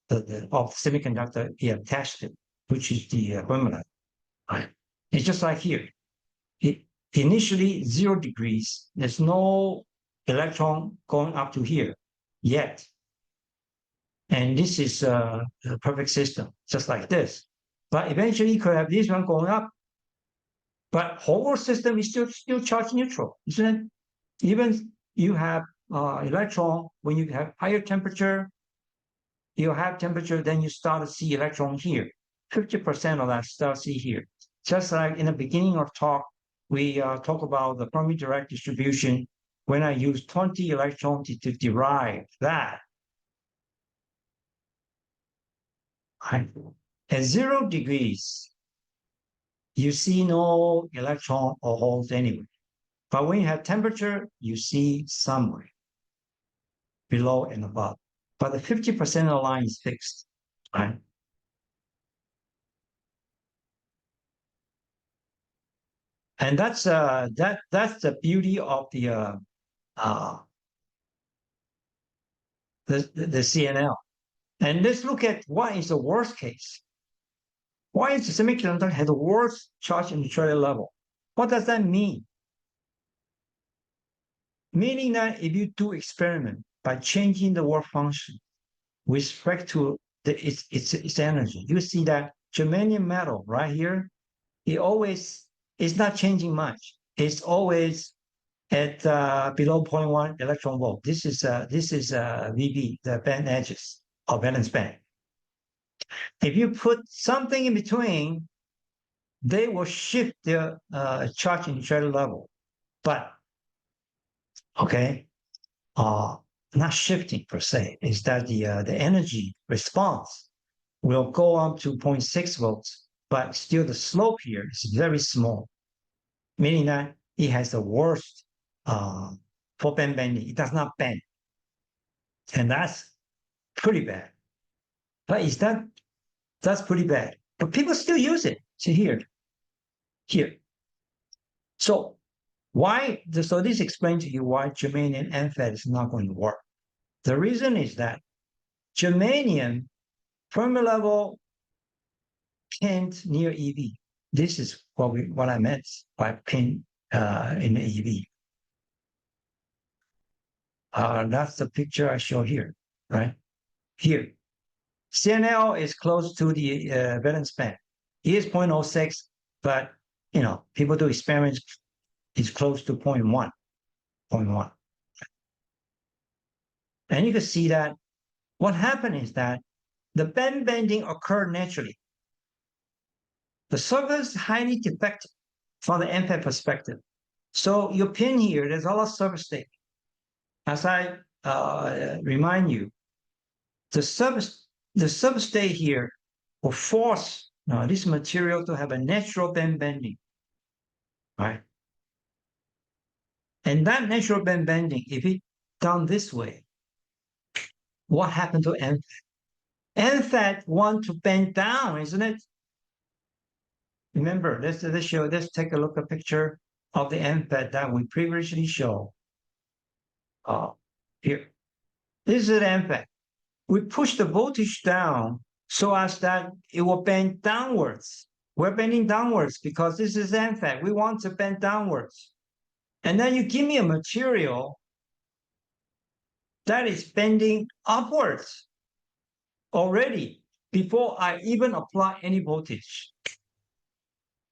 of semiconductor he attached to, which is the formula. Right? It's just like here. Initially 0 degrees. There's no electron going up to here yet. And this is a perfect system, just like this. But eventually you could have this one going up. But whole system is still charge neutral, isn't it? Even you have electron, when you have higher temperature, you have temperature, then you start to see electron here. 50% of that start to see here. Just like in the beginning of talk, we talk about the Fermi direct distribution when I use 20 electrons to derive that. At 0 degrees, you see no electron or holes anywhere. But when you have temperature, you see somewhere below and above. But the 50% of the line is fixed, right? And that's the beauty of uh, the CNL. And let's look at what is the worst case. Why is the semiconductor has the worst charge neutrality level? What does that mean? Meaning that if you do experiment by changing the work function with respect to its energy, you see that germanium metal right here, it's not changing much. It's always at below zero point 0.1 electron volt. This is VB, the band edges of valence band. If you put something in between, they will shift their charge neutrality level. But okay, uh, not shifting per se, is that the energy response will go up to 0.6 volts, but still the slope here is very small, meaning that it has the worst for band bending. It does not bend, and that's pretty bad. But that's pretty bad. But people still use it. See here. So so this explains to you why germanium MFET is not going to work. The reason is that germanium Fermi level pinned near EV. This is what I meant by pin in the EV. That's the picture I show here, right? Here, CNL is close to the valence band. It is 0.06, but people do experiments. It's close to 0.1, 0.1. And you can see that what happened is that the band bending occurred naturally. The surface is highly defective from the MFET perspective. So your pin here, there's a lot of surface state. As I remind you, the surface state here will force this material to have a natural band bending, right? And that natural band bending, if it done this way, what happened to MFET? MFET want to bend down, isn't it? Remember, let's take a look at a picture of the MFET that we previously showed. Here. This is an MFET. We push the voltage down so as that it will bend downwards. We're bending downwards because this is MFET. We want to bend downwards. And then you give me a material that is bending upwards already before I even apply any voltage.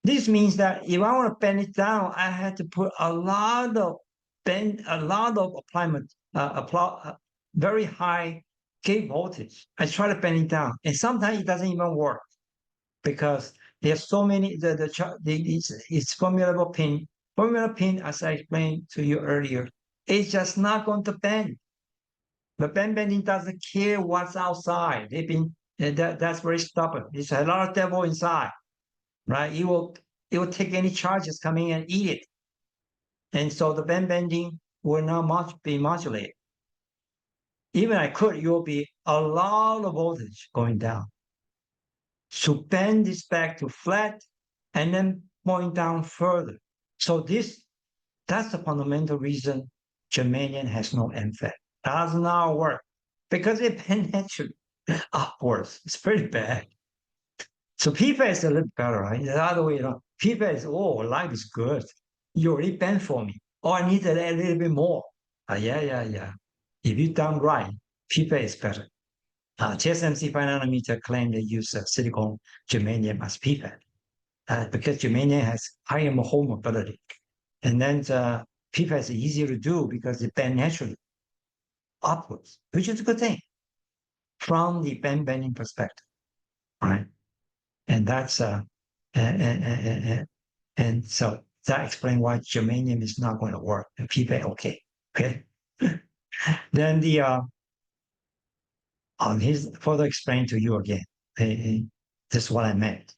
This means that if I want to bend it down, I had to put a lot of appliement, very high gate voltage. I try to bend it down, and sometimes it doesn't even work because there's so many. It's formula pin. Formula pin, as I explained to you earlier, it's just not going to bend. The band bending doesn't care what's outside. That's very stubborn. There's a lot of devil inside, right? It will take any charges coming and eat it. And so the band bending will not be modulated. Even you will be a lot of voltage going down. So bend this back to flat and then point down further. So that's the fundamental reason germanium has no MFET. Does not work because it bends naturally upwards. It's pretty bad. So PFET is a little better, right? The other way around. PFET is, life is good. You already bent for me. Oh, I need a little bit more. Yeah. If you done right, PFET is better. TSMC 5 nanometer claim they use silicon germanium as PFET because germanium has higher hole mobility. And then PFET is easier to do because it bends naturally upwards, which is a good thing from the band bending perspective, right? And that's and so that explains why germanium is not going to work. And PFET, okay. Then here's further explain to you again. This is what I meant.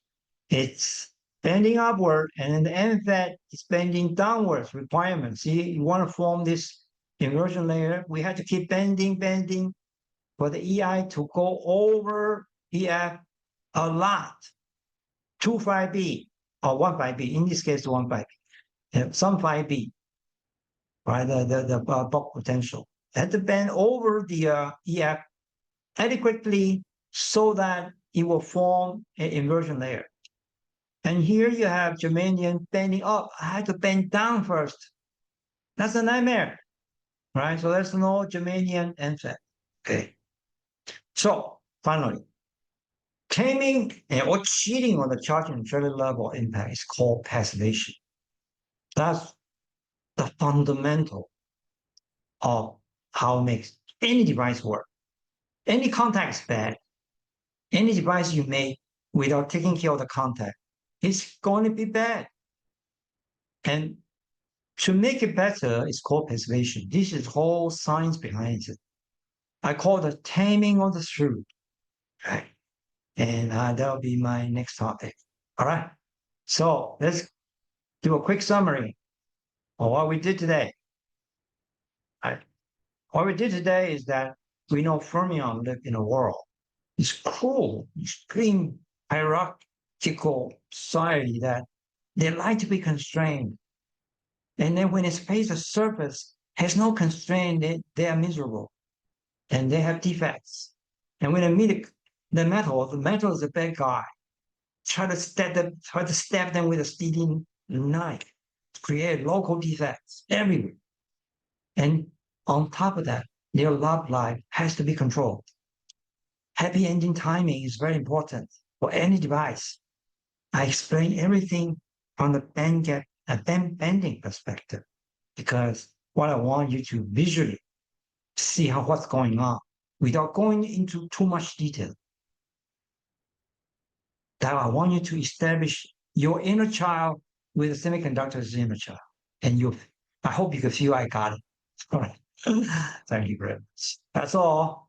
It's bending upward, and then the MFET is bending downwards requirement. See, you want to form this inversion layer, we have to keep bending for the EI to go over EF a lot, 2 phi B or 1 phi B, in this case, 1 phi B, some phi B, right? The bulk potential. Had to bend over the EF adequately so that it will form an inversion layer. And here you have germanium bending up. I had to bend down first. That's a nightmare, right? So there's no germanium MFET. Okay. So finally, taming or cheating on the charge neutrality level impact is called passivation. That's the fundamental of how it makes any device work. Any contact is bad. Any device you make without taking care of the contact is going to be bad. And to make it better, it's called passivation. This is whole science behind it. I call it the taming of the shrew. Right? And that'll be my next topic. All right. So let's do a quick summary of what we did today. All right. What we did today is that we know fermions live in a world. It's cruel, extreme hierarchical society that they like to be constrained. And then when it space the surface has no constraint, they are miserable and they have defects. And when they meet the metal is a bad guy. Try to stab them with a steely knife, create local defects everywhere. And on top of that, their love life has to be controlled. Happy ending timing is very important for any device. I explain everything from the bending perspective because what I want you to visually see what's going on without going into too much detail. That I want you to establish your inner child with the semiconductor's inner child. And I hope you can feel I got it. All right. Thank you very much. That's all.